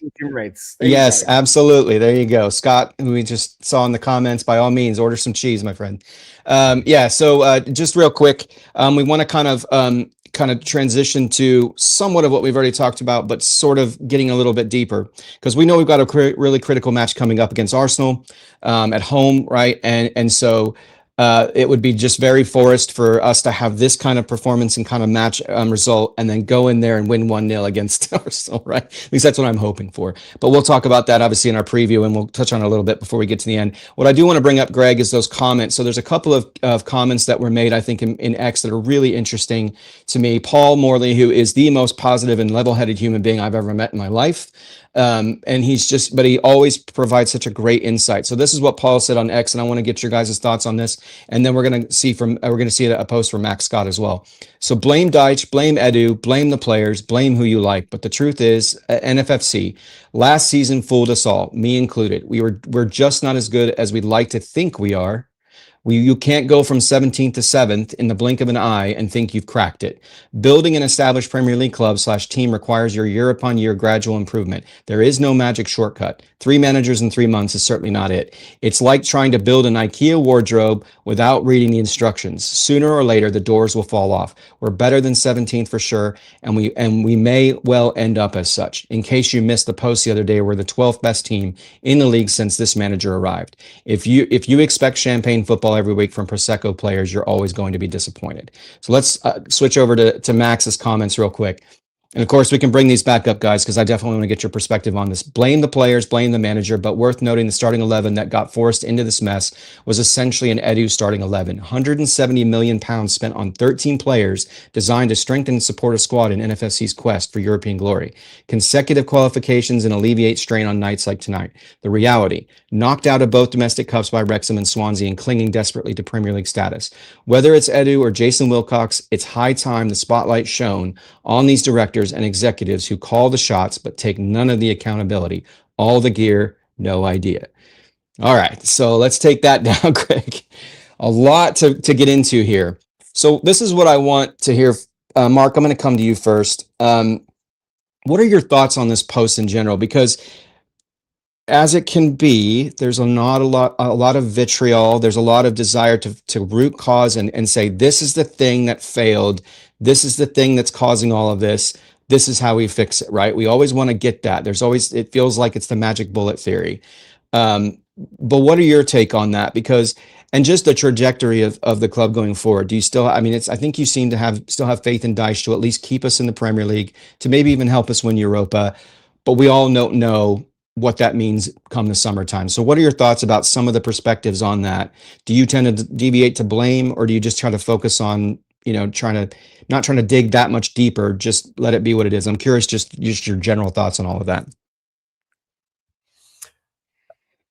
Yes, absolutely. There you go. Scott, who we just saw in the comments, by all means, order some cheese, my friend. So just real quick, we want to kind of transition to somewhat of what we've already talked about, but sort of getting a little bit deeper, because we know we've got a really critical match coming up against Arsenal at home, right? And so it would be just very Forest for us to have this kind of performance and kind of match result, and then go in there and win 1-0 against Arsenal, right? At least that's what I'm hoping for. But we'll talk about that obviously in our preview, and we'll touch on it a little bit before we get to the end. What I do want to bring up, Greg, is those comments. So there's a couple of comments that were made, I think, in X that are really interesting to me. Paul Morley, who is the most positive and level-headed human being I've ever met in my life. And but he always provides such a great insight. So this is what Paul said on X, and I want to get your guys' thoughts on this. And then we're going to see a post from Max Scott as well. So blame Dyche, blame Edu, blame the players, blame who you like. But the truth is, NFFC last season fooled us all, me included. We're just not as good as we'd like to think we are. You can't go from 17th to 7th in the blink of an eye and think you've cracked it. Building an established Premier League club / team requires your year upon year gradual improvement. There is no magic shortcut. 3 managers in 3 months is certainly not it. It's like trying to build an IKEA wardrobe without reading the instructions. Sooner or later, the doors will fall off. We're better than 17th for sure, and we may well end up as such. In case you missed the post the other day, we're the 12th best team in the league since this manager arrived. If you expect champagne football every week from Prosecco players, you're always going to be disappointed. So let's switch over to Max's comments real quick. And of course, we can bring these back up, guys, because I definitely want to get your perspective on this. Blame the players, blame the manager, but worth noting the starting 11 that got forced into this mess was essentially an Edu starting 11. 170 million pounds spent on 13 players designed to strengthen and support a squad in NFFC's quest for European glory. Consecutive qualifications and alleviate strain on nights like tonight. The reality, knocked out of both domestic cups by Wrexham and Swansea and clinging desperately to Premier League status. Whether it's Edu or Jason Wilcox, it's high time the spotlight shone on these directors and executives who call the shots but take none of the accountability. All the gear, no idea. All right, so let's take that down, Greg. A lot to get into here. So this is what I want to hear. Mark, I'm going to come to you first. What are your thoughts on this post in general? Because as it can be, there's a lot of vitriol. There's a lot of desire to root cause and say, this is the thing that failed. This is the thing that's causing all of this. This is how we fix it, right? We always want to get that. It feels like it's the magic bullet theory. But what are your take on that? Because, and just the trajectory of the club going forward, do you still, I think you seem to still have faith in Dyche to at least keep us in the Premier League, to maybe even help us win Europa. But we all know what that means come the summertime. So what are your thoughts about some of the perspectives on that? Do you tend to deviate to blame, or do you just try to focus on, not trying to dig that much deeper, just let it be what it is? I'm curious, just your general thoughts on all of that.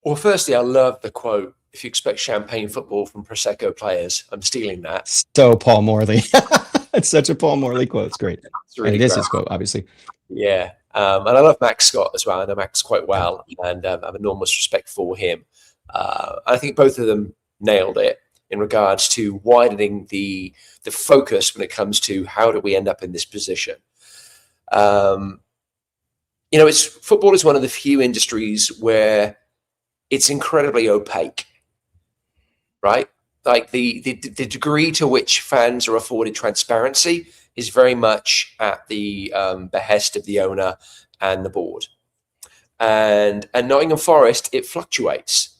Well, firstly, I love the quote, if you expect champagne football from Prosecco players. I'm stealing that. So Paul Morley. It's such a Paul Morley quote. It's great. It's really, and it is his quote, obviously. Yeah. And I love Max Scott as well. I know Max quite well, and I have enormous respect for him. I think both of them nailed it in regards to widening the focus when it comes to how do we end up in this position. Football is one of the few industries where it's incredibly opaque, right? Like the degree to which fans are afforded transparency is very much at the behest of the owner and the board. And Nottingham Forest, it fluctuates.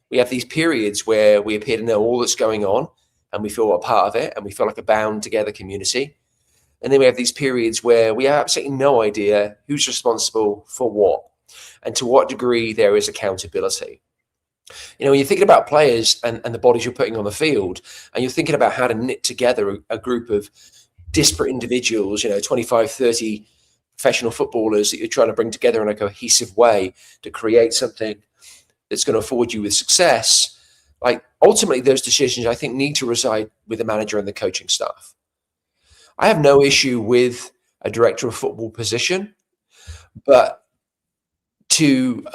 We have these periods where we appear to know all that's going on and we feel we're a part of it and we feel like a bound together community. And then we have these periods where we have absolutely no idea who's responsible for what and to what degree there is accountability. When you're thinking about players and the bodies you're putting on the field, and you're thinking about how to knit together a group of disparate individuals, 25, 30 professional footballers that you're trying to bring together in a cohesive way to create something that's going to afford you with success, like ultimately those decisions, I think, need to reside with the manager and the coaching staff. I have no issue with a director of football position, but to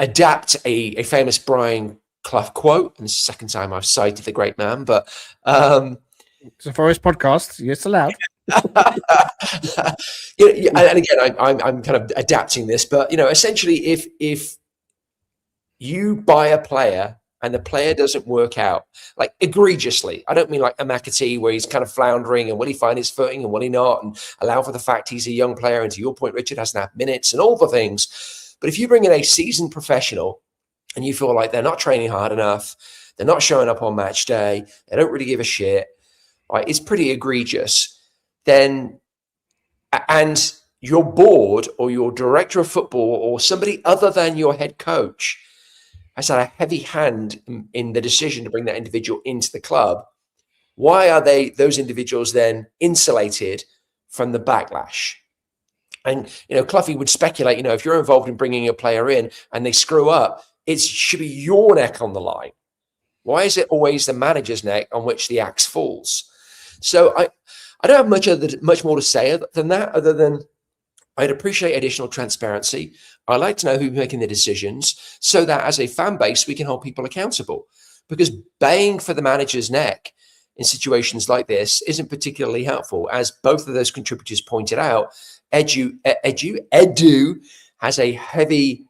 adapt a famous Brian Clough quote, and this is the second time I've cited the great man, but it's a Forest podcast. It's allowed. And again, I'm kind of adapting this, but essentially, if you buy a player and the player doesn't work out, like egregiously, I don't mean like a McAtee where he's kind of floundering and will he find his footing and will he not, and allow for the fact he's a young player, and to your point, Richard hasn't had minutes and all the things. But if you bring in a seasoned professional and you feel like they're not training hard enough, they're not showing up on match day, they don't really give a shit, right? It's pretty egregious. Then, and your board or your director of football or somebody other than your head coach has had a heavy hand in the decision to bring that individual into the club, why are those individuals then insulated from the backlash? And, Cloughie would speculate, if you're involved in bringing a player in and they screw up, it should be your neck on the line. Why is it always the manager's neck on which the axe falls? So I don't have much more to say than that, other than I'd appreciate additional transparency. I'd like to know who's making the decisions so that as a fan base, we can hold people accountable. Because baying for the manager's neck in situations like this isn't particularly helpful. As both of those contributors pointed out, Edu has a heavy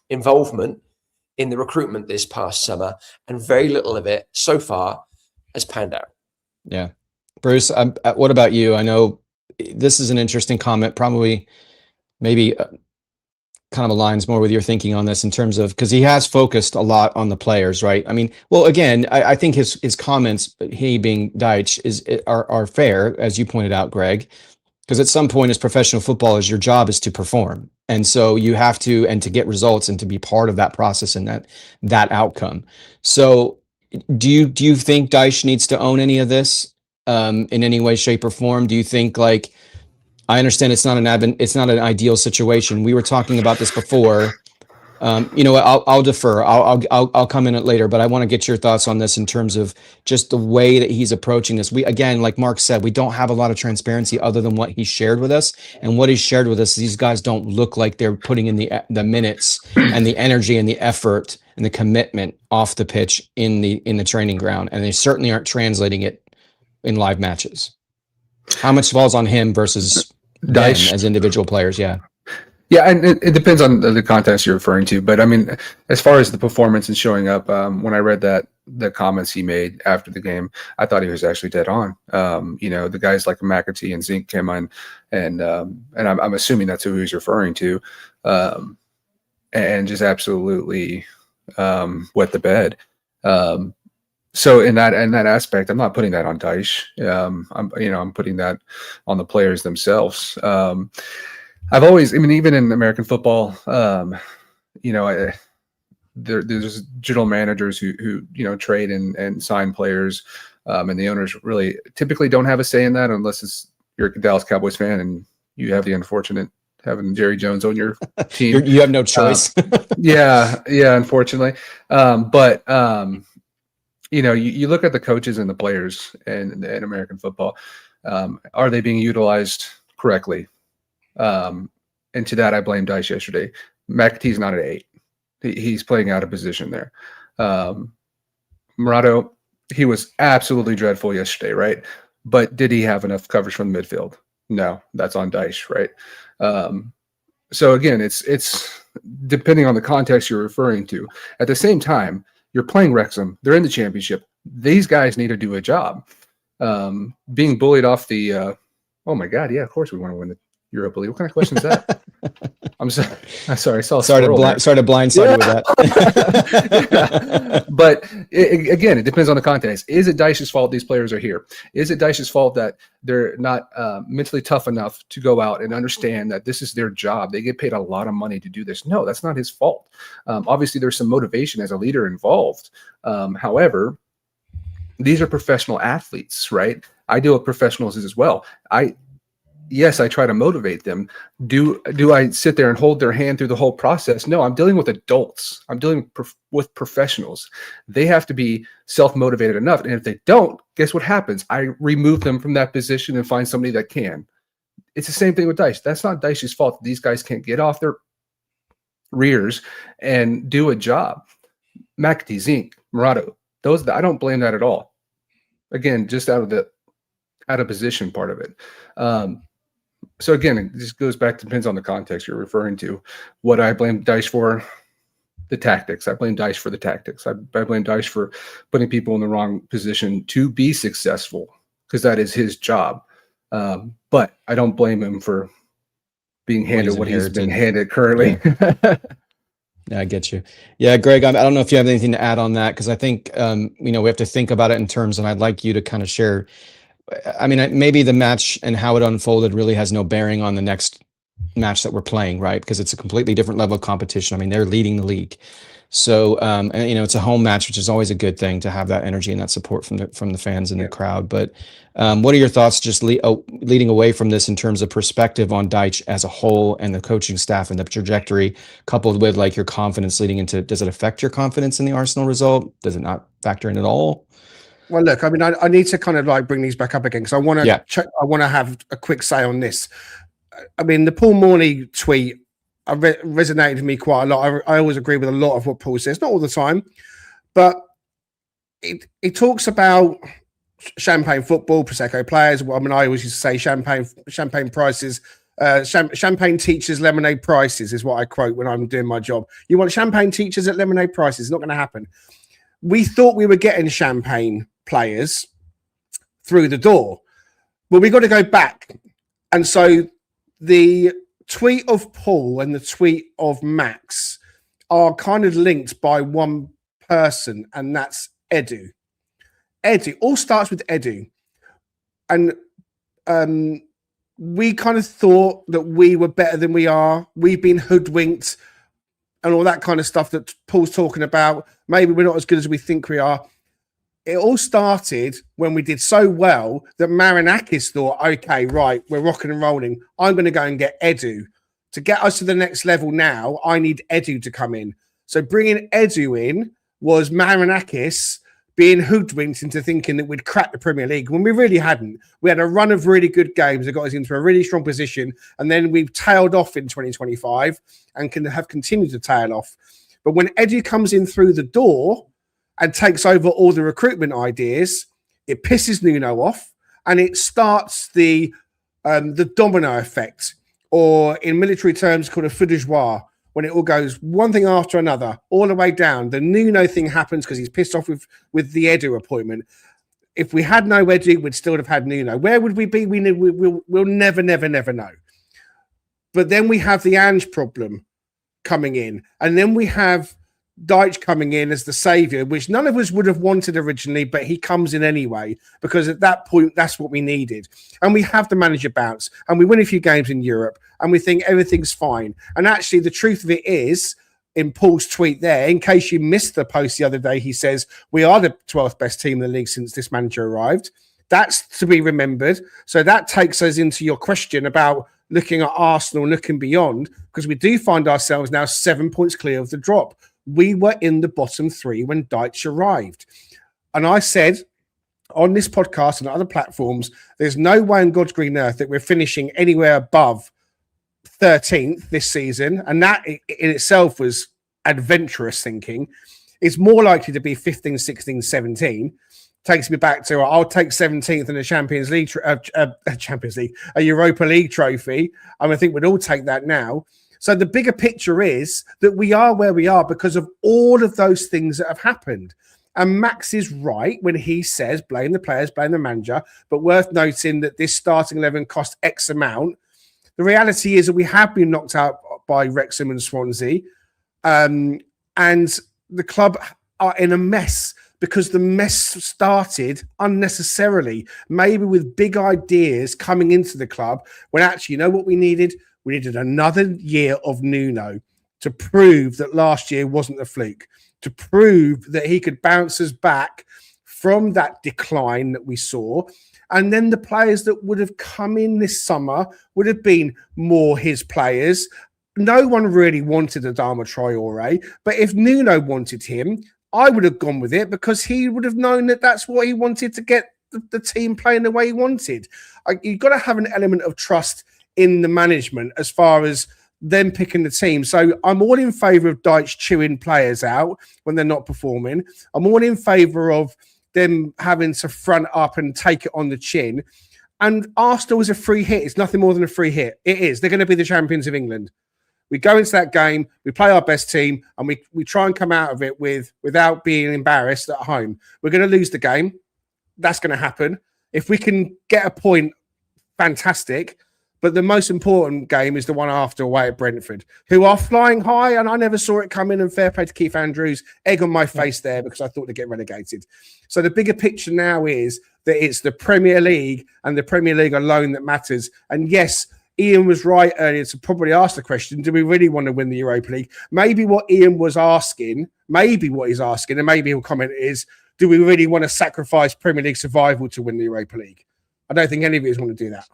involvement in the recruitment this past summer, and very little of it so far has panned out. Yeah. Bruce, what about you? I know this is an interesting comment, probably maybe kind of aligns more with your thinking on this in terms of, because he has focused a lot on the players, right? I mean, well, again, I think his comments, he being Dyche, are fair, as you pointed out, Greg. Because at some point as professional footballers, your job is to perform. And so you have to, and to get results and to be part of that process and that outcome. So do you think Dyche needs to own any of this in any way, shape, or form? Do you think, like, I understand it's not an ideal situation. We were talking about this before. You know what? I'll defer. I'll come in it later, but I want to get your thoughts on this in terms of just the way that he's approaching this. We, again, like Mark said, we don't have a lot of transparency other than what he shared with us, and what he shared with us. These guys don't look like they're putting in the minutes and the energy and the effort and the commitment off the pitch in the training ground, and they certainly aren't translating it in live matches. How much falls on him versus Dyche them as individual players? Yeah. Yeah, and it depends on the context you're referring to. But I mean, as far as the performance and showing up, when I read the comments he made after the game, I thought he was actually dead on. You know, the guys like McAtee and Zink came on, and I'm assuming that's who he's referring to, and just absolutely wet the bed. So in that aspect, I'm not putting that on Dyche. I'm putting that on the players themselves. I've always, I mean, even in American football, there's general managers who trade and sign players, and the owners really typically don't have a say in that unless you're a Dallas Cowboys fan and you have the unfortunate having Jerry Jones on your team. You have no choice. Yeah, unfortunately. You look at the coaches and the players in American football. Are they being utilized correctly? And to that, I blame Dyche yesterday. McAtee's not at 8. He's playing out of position there. Murado, he was absolutely dreadful yesterday, right? But did he have enough coverage from the midfield? No, that's on Dyche, right? So again, it's depending on the context you're referring to. At the same time, you're playing Wrexham. They're in the championship. These guys need to do a job. Being bullied off the oh my God, yeah, of course we want to win the Europa League. What kind of question is that? I'm sorry. I saw. Sorry to blindside you with that. But again, it depends on the context. Is it Dyche's fault these players are here? Is it Dyche's fault that they're not mentally tough enough to go out and understand that this is their job? They get paid a lot of money to do this. No, that's not his fault. Obviously, there's some motivation as a leader involved. However, these are professional athletes, right? I deal with professionals as well. Yes, I try to motivate them. Do I sit there and hold their hand through the whole process? No, I'm dealing with adults. I'm dealing with professionals. They have to be self-motivated enough. And if they don't, guess what happens? I remove them from that position and find somebody that can. It's the same thing with Dyche. That's not Dyche's fault. These guys can't get off their rears and do a job. McAtee, Zink, Murado, I don't blame that at all. Again, just out of position part of it. So again, it just goes back, depends on the context you're referring to. What I blame Dyche for, the tactics. I blame Dyche for the tactics. I blame Dyche for putting people in the wrong position to be successful, because that is his job. But I don't blame him for being handed what he's been handed currently. Yeah, I get you. Yeah, Greg, I don't know if you have anything to add on that, because I think we have to think about it in terms, and I'd like you to kind of share. I mean, maybe the match and how it unfolded really has no bearing on the next match that we're playing, right? Because it's a completely different level of competition. I mean, they're leading the league. So, and, it's a home match, which is always a good thing to have that energy and that support from the fans and the crowd. But what are your thoughts just leading away from this in terms of perspective on Dyche as a whole and the coaching staff and the trajectory, coupled with like your confidence leading into, does it affect your confidence in the Arsenal result? Does it not factor in at all? Well, look, I mean, I need to kind of like bring these back up again, because I want to have a quick say on this. I mean, the Paul Morley tweet resonated with me quite a lot. I always agree with a lot of what Paul says, not all the time, but it talks about champagne football, Prosecco players. Well, I mean, I always used to say champagne prices, champagne teachers, lemonade prices is what I quote when I'm doing my job. You want champagne teachers at lemonade prices? It's not going to happen. We thought we were getting champagne players through the door, but we got to go back. And so the tweet of Paul and the tweet of Max are kind of linked by one person, and that's Edu. Edu all starts with Edu, and we kind of thought that we were better than we are. We've been hoodwinked and all that kind of stuff that Paul's talking about. Maybe we're not as good as we think we are. It all started when we did so well that Marinakis thought, okay, right, we're rocking and rolling. I'm going to go and get Edu. To get us to the next level now, I need Edu to come in. So bringing Edu in was Marinakis being hoodwinked into thinking that we'd crack the Premier League when we really hadn't. We had a run of really good games that got us into a really strong position, and then we've tailed off in 2025 and can have continued to tail off. But when Edu comes in through the door and takes over all the recruitment ideas, it pisses Nuno off, and it starts the domino effect, or in military terms called a feu de joie, when it all goes one thing after another, all the way down. The Nuno thing happens because he's pissed off with the Edu appointment. If we had no Edu, we'd still have had Nuno. Where would we be? We'll never know. But then we have the Ange problem coming in, and then we have Dyche coming in as the saviour, which none of us would have wanted originally, but he comes in anyway, because at that point, that's what we needed. And we have the manager bounce, and we win a few games in Europe, and we think everything's fine. And actually, the truth of it is, in Paul's tweet there, in case you missed the post the other day, he says, we are the 12th best team in the league since this manager arrived. That's to be remembered. So that takes us into your question about looking at Arsenal, looking beyond, because we do find ourselves now 7 points clear of the drop. We were in the bottom three when Dyche arrived. And I said on this podcast and other platforms, there's no way in God's green earth that we're finishing anywhere above 13th this season. And that in itself was adventurous thinking. It's more likely to be 15, 16, 17. Takes me back to, I'll take 17th in the Champions League, a Europa League trophy. I think we'd all take that now. So the bigger picture is that we are where we are because of all of those things that have happened. And Max is right when he says, blame the players, blame the manager, but worth noting that this starting 11 cost X amount. The reality is that we have been knocked out by Wrexham and Swansea, and the club are in a mess because the mess started unnecessarily, maybe with big ideas coming into the club when actually, you know what we needed? We needed another year of Nuno to prove that last year wasn't a fluke, to prove that he could bounce us back from that decline that we saw. And then the players that would have come in this summer would have been more his players. No one really wanted Adama Traore, but if Nuno wanted him, I would have gone with it because he would have known that that's what he wanted to get the team playing the way he wanted. You've got to have an element of trust in the management as far as them picking the team. So I'm all in favour of Dyche chewing players out when they're not performing. I'm all in favour of them having to front up and take it on the chin. And Arsenal is a free hit. It's nothing more than a free hit. It is. They're going to be the champions of England. We go into that game, we play our best team, and we try and come out of it without being embarrassed at home. We're going to lose the game. That's going to happen. If we can get a point, fantastic. But the most important game is the one after away at Brentford, who are flying high, and I never saw it coming, and fair play to Keith Andrews. Egg on my face there because I thought they'd get relegated. So the bigger picture now is that it's the Premier League and the Premier League alone that matters. And yes, Ian was right earlier to probably ask the question, do we really want to win the Europa League? Maybe what Ian was asking, and maybe he'll comment is, do we really want to sacrifice Premier League survival to win the Europa League? I don't think any of us want to do that.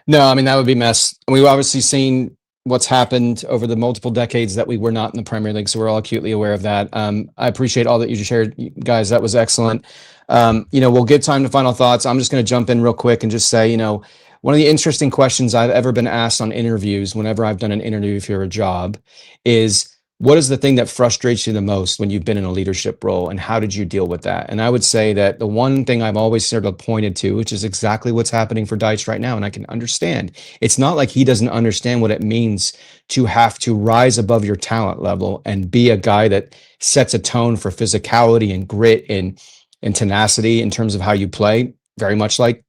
No, I mean, that would be mess. We've obviously seen what's happened over the multiple decades that we were not in the Premier League, so we're all acutely aware of that. I appreciate all that you shared, guys. That was excellent. We'll give time to final thoughts. I'm just going to jump in real quick and just say, one of the interesting questions I've ever been asked on interviews, whenever I've done an interview for a job, is what is the thing that frustrates you the most when you've been in a leadership role, and how did you deal with that? And I would say that the one thing I've always sort of pointed to, which is exactly what's happening for Dyche right now, and I can understand, it's not like he doesn't understand what it means to have to rise above your talent level and be a guy that sets a tone for physicality and grit and tenacity in terms of how you play, very much like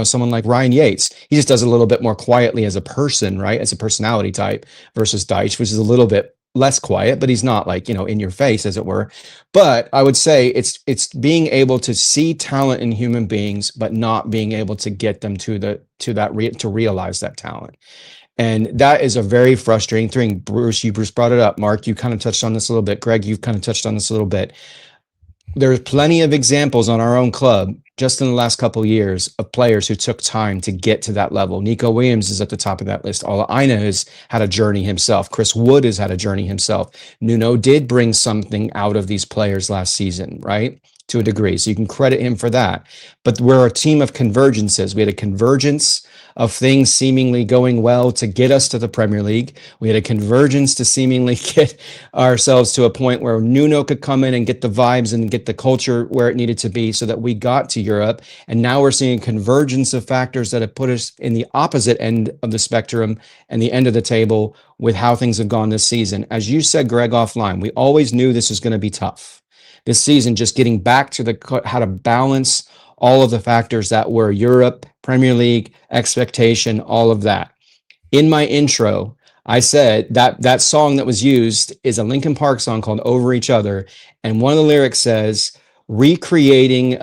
someone like Ryan Yates. He just does it a little bit more quietly as a person, right? As a personality type versus Dyche, which is a little bit less quiet, but he's not like, in your face, as it were. But I would say it's being able to see talent in human beings, but not being able to get them to realize that talent. And that is a very frustrating thing. Bruce brought it up. Mark, you kind of touched on this a little bit. Greg, you've kind of touched on this a little bit. There's plenty of examples on our own club just in the last couple of years of players who took time to get to that level. Nico Williams is at the top of that list. Ola Aina has had a journey himself. Chris Wood has had a journey himself. Nuno did bring something out of these players last season, right? To a degree. So you can credit him for that. But we're a team of convergences. We had a convergence of things seemingly going well to get us to the Premier League. We had a convergence to seemingly get ourselves to a point where Nuno could come in and get the vibes and get the culture where it needed to be so that we got to Europe. And now we're seeing a convergence of factors that have put us in the opposite end of the spectrum and the end of the table with how things have gone this season. As you said, Greg, offline, we always knew this was going to be tough. This season, just getting back to how to balance all of the factors that were Europe, Premier League, expectation, all of that. In my intro, I said that song that was used is a Linkin Park song called Over Each Other. And one of the lyrics says, recreating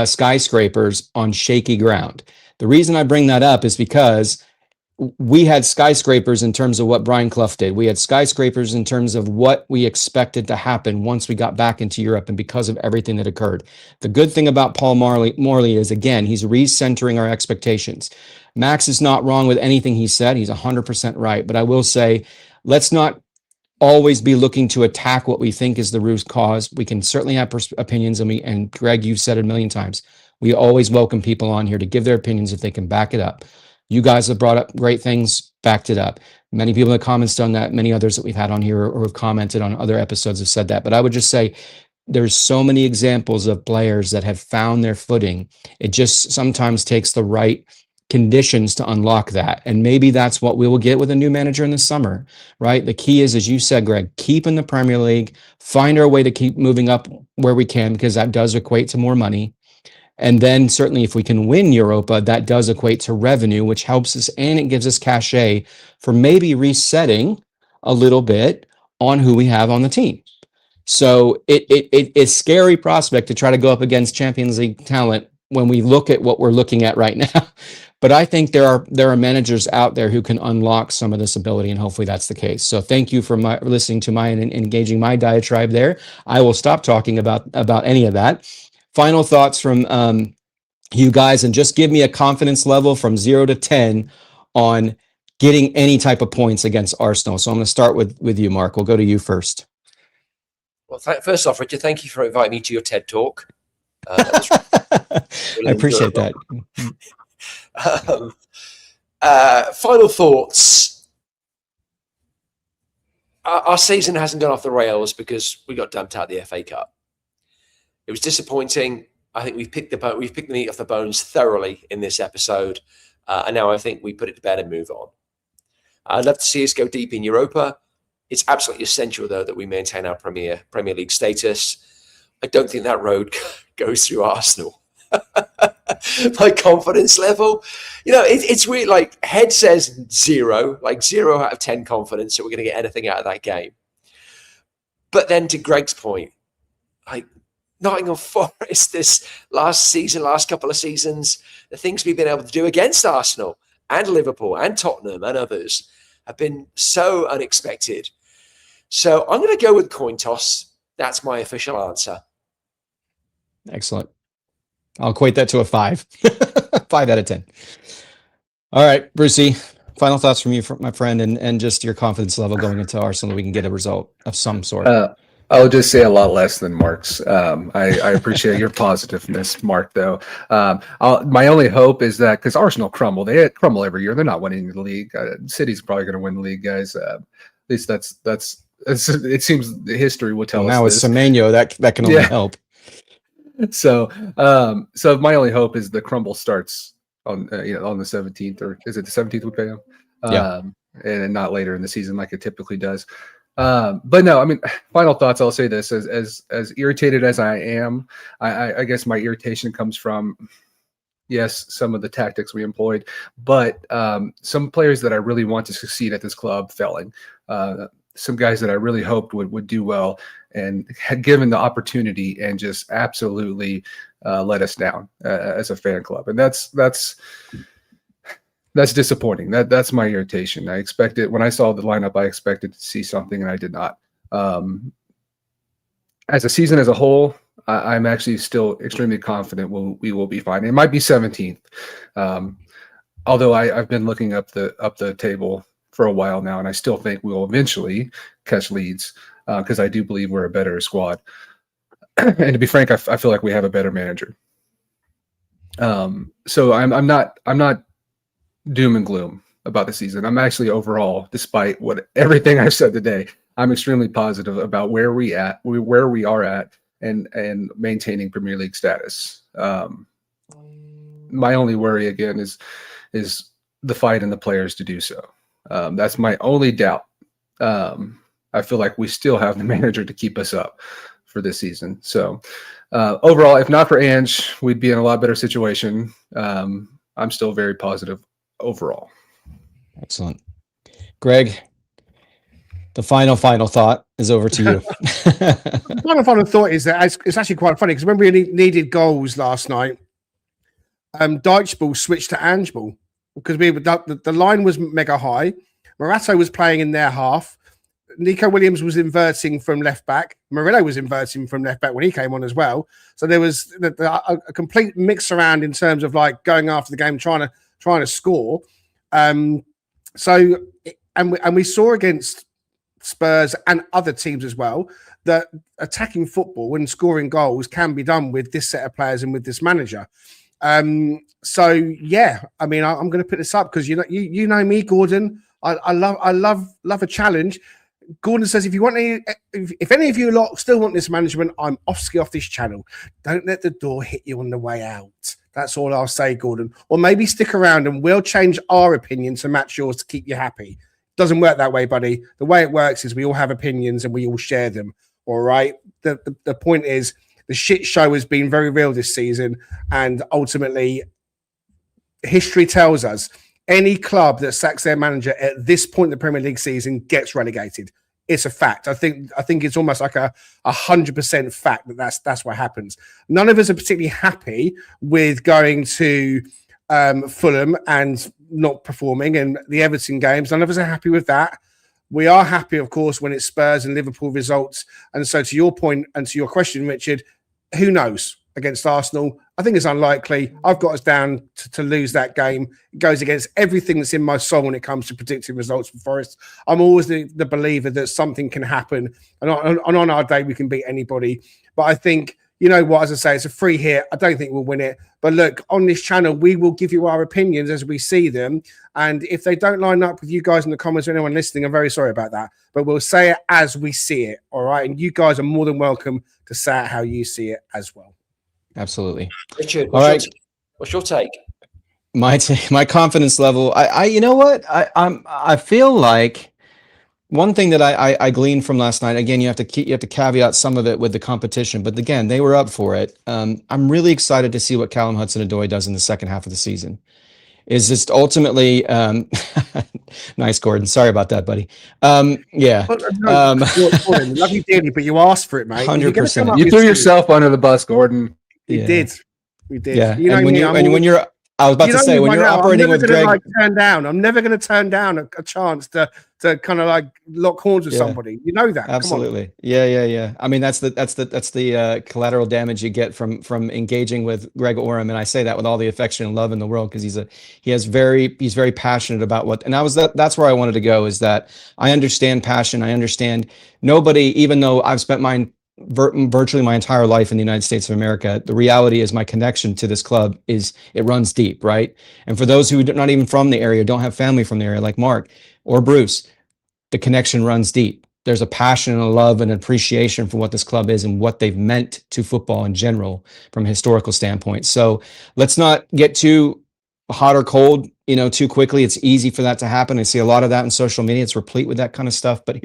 skyscrapers on shaky ground. The reason I bring that up is because we had skyscrapers in terms of what Brian Clough did. We had skyscrapers in terms of what we expected to happen once we got back into Europe and because of everything that occurred. The good thing about Paul Morley is, again, he's recentering our expectations. Max is not wrong with anything he said. He's 100% right. But I will say, let's not always be looking to attack what we think is the root cause. We can certainly have opinions, and Greg, you've said it a million times. We always welcome people on here to give their opinions if they can back it up. You guys have brought up great things, backed it up. Many people in the comments done that. Many others that we've had on here or have commented on other episodes have said that. But I would just say there's so many examples of players that have found their footing. It just sometimes takes the right conditions to unlock that. And maybe that's what we will get with a new manager in the summer, right? The key is, as you said, Greg, keep in the Premier League, find our way to keep moving up where we can, because that does equate to more money. And then certainly if we can win Europa, that does equate to revenue, which helps us, and it gives us cachet for maybe resetting a little bit on who we have on the team. So it's a scary prospect to try to go up against Champions League talent when we look at what we're looking at right now. But I think there are managers out there who can unlock some of this ability, and hopefully that's the case. So thank you for listening to my and engaging my diatribe there. I will stop talking about any of that. Final thoughts from you guys, and just give me a confidence level from 0 to 10 on getting any type of points against Arsenal. So I'm going to start with you, Mark. We'll go to you first. Well, first off, Richard, thank you for inviting me to your TED Talk. I appreciate that. Final thoughts. Our season hasn't gone off the rails because we got dumped out of the FA Cup. It was disappointing. I think we've picked the meat off the bones thoroughly in this episode, and now I think we put it to bed and move on. I'd love to see us go deep in Europa. It's absolutely essential, though, that we maintain our Premier League status. I don't think that road goes through Arsenal. My confidence level, it's weird. Like, head says 0, like 0 out of 10 confidence that we're going to get anything out of that game. But then, to Greg's point, like, Nottingham Forest this last couple of seasons, the things we've been able to do against Arsenal and Liverpool and Tottenham and others have been so unexpected. So I'm going to go with coin toss. That's my official answer. Excellent. I'll equate that to a 5. 5 out of 10. All right, Brucey, final thoughts from you, my friend, and just your confidence level going into Arsenal. We can get a result of some sort. I'll just say a lot less than Mark's. I appreciate your positiveness, Mark, though. My only hope is that, because Arsenal crumble. They crumble every year. They're not winning the league. City's probably going to win the league, guys. At least that's it seems the history will tell us. Now with Semenyo, that can only help. So my only hope is the crumble starts on the 17th, or is it the 17th we play them? And not later in the season like it typically does. But no, I mean, final thoughts. I'll say this: as irritated as I am, I guess my irritation comes from, yes, some of the tactics we employed, but some players that I really want to succeed at this club failing. some guys that I really hoped would do well and had given the opportunity and just absolutely let us down as a fan club. And that's disappointing. That's my irritation. I expected, when I saw the lineup, I expected to see something, and I did not. As a season as a whole, I'm actually still extremely confident we will be fine. It might be 17th, although I've been looking up the table for a while now, and I still think we will eventually catch Leeds because I do believe we're a better squad. And to be frank, I feel like we have a better manager. So I'm not doom and gloom about the season. I'm actually overall, despite everything I've said today, I'm extremely positive about where we are at and maintaining Premier League status. My only worry again is the fight and the players to do so. That's my only doubt. I feel like we still have the manager to keep us up for this season. So overall, if not for Ange, we'd be in a lot better situation. I'm still very positive overall. Excellent. Greg, the final thought is over to you. Final thought is that it's actually quite funny because when we needed goals last night, Dyche ball switched to Ange ball because the line was mega high. Morato was playing in their half. Nico Williams was inverting from left back. Murillo was inverting from left back when he came on as well. So there was a complete mix around in terms of like going after the game, trying to score. And we saw against Spurs and other teams as well that attacking football and scoring goals can be done with this set of players and with this manager. So yeah, I mean, I'm going to put this up because you know me, Gordon. I love a challenge. Gordon says, if any of you lot still want this management, I'm off this channel. Don't let the door hit you on the way out. That's all I'll say, Gordon. Or maybe stick around and we'll change our opinion to match yours to keep you happy. Doesn't work that way, buddy. The way it works is we all have opinions and we all share them. All right. The point is the shit show has been very real this season, and ultimately history tells us any club that sacks their manager at this point in the Premier League season gets relegated. It's a fact. I think it's almost like a 100% fact that's what happens. None of us are particularly happy with going to Fulham and not performing, and the Everton games. None of us are happy with that. We are happy, of course, when it's Spurs and Liverpool results. And so to your point and to your question, Richard, who knows? Against Arsenal, I think it's unlikely. I've got us down to lose that game. It goes against everything that's in my soul when it comes to predicting results for Forest. I'm always the believer that something can happen, and on our day we can beat anybody. But I think, you know what, as I say, it's a free hit. I don't think we'll win it. But look, on this channel, we will give you our opinions as we see them. And if they don't line up with you guys in the comments or anyone listening, I'm very sorry about that. But we'll say it as we see it, all right? And you guys are more than welcome to say it how you see it as well. Absolutely. Richard, what's your take? My confidence level. You know what? I feel like one thing that I gleaned from last night. Again, you have to caveat some of it with the competition, but again, they were up for it. I'm really excited to see what Callum Hudson-Odoi does in the second half of the season. Is just ultimately nice, Gordon. Sorry about that, buddy. Yeah. Gordon, love you dearly, but you asked for it, mate. 100%. You threw yourself under the bus, Gordon. We did. Yeah. You know, I was about to say, when you're operating with Greg, I'm never going to turn down a chance to kind of like lock horns with somebody. You know that. Absolutely. Yeah. I mean, that's the collateral damage you get from engaging with Greg Oram, and I say that with all the affection and love in the world because he's very passionate about what. And that's where I wanted to go. Is that I understand passion. I understand nobody, even though I've spent virtually my entire life in the United States of America, the reality is my connection to this club it runs deep, right? And for those who are not even from the area, don't have family from the area like Mark or Bruce, the connection runs deep. There's a passion and a love and appreciation for what this club is and what they've meant to football in general from a historical standpoint. So let's not get too hot or cold, too quickly. It's easy for that to happen. I see a lot of that in social media. It's replete with that kind of stuff. But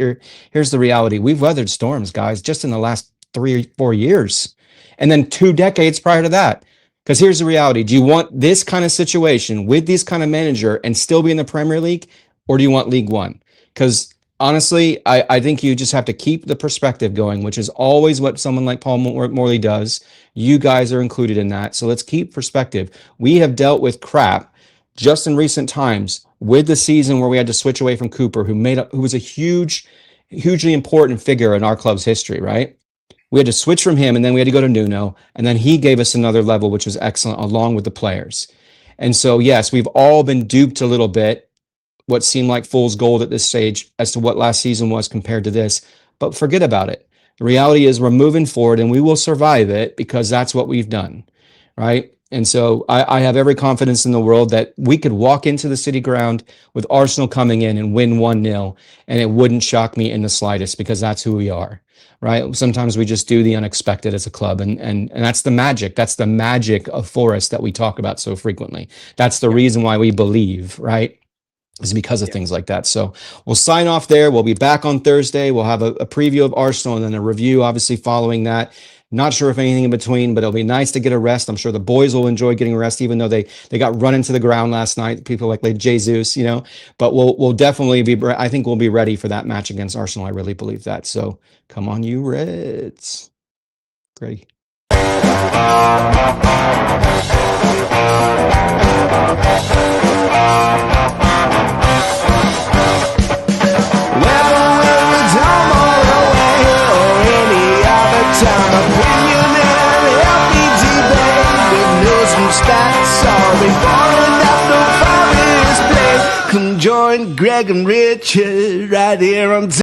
here's the reality. We've weathered storms, guys, just in the last 3 or 4 years. And then 2 decades prior to that. Because here's the reality. Do you want this kind of situation with this kind of manager and still be in the Premier League? Or do you want League One? Because honestly, I think you just have to keep the perspective going, which is always what someone like Paul Morley does. You guys are included in that. So let's keep perspective. We have dealt with crap just in recent times with the season where we had to switch away from Cooper, who was a hugely important figure in our club's history, right? We had to switch from him, and then we had to go to Nuno, and then he gave us another level, which was excellent, along with the players. And so, yes, we've all been duped a little bit, what seemed like fool's gold at this stage as to what last season was compared to this, but forget about it. The reality is we're moving forward, and we will survive it because that's what we've done, right? And so I have every confidence in the world that we could walk into the City Ground with Arsenal coming in and win 1-0, and it wouldn't shock me in the slightest because that's who we are, right? Sometimes we just do the unexpected as a club, and that's the magic. That's the magic of Forest that we talk about so frequently. That's the reason why we believe, right? Is because of things like that. So we'll sign off there. We'll be back on Thursday. We'll have a preview of Arsenal and then a review, obviously, following that. Not sure if anything in between, but it'll be nice to get a rest. I'm sure the boys will enjoy getting a rest, even though they got run into the ground last night. People like Jesus, but we'll definitely be, I think we'll be ready for that match against Arsenal. I really believe that. So come on, you Reds. Great. Come join Greg and Richard right here on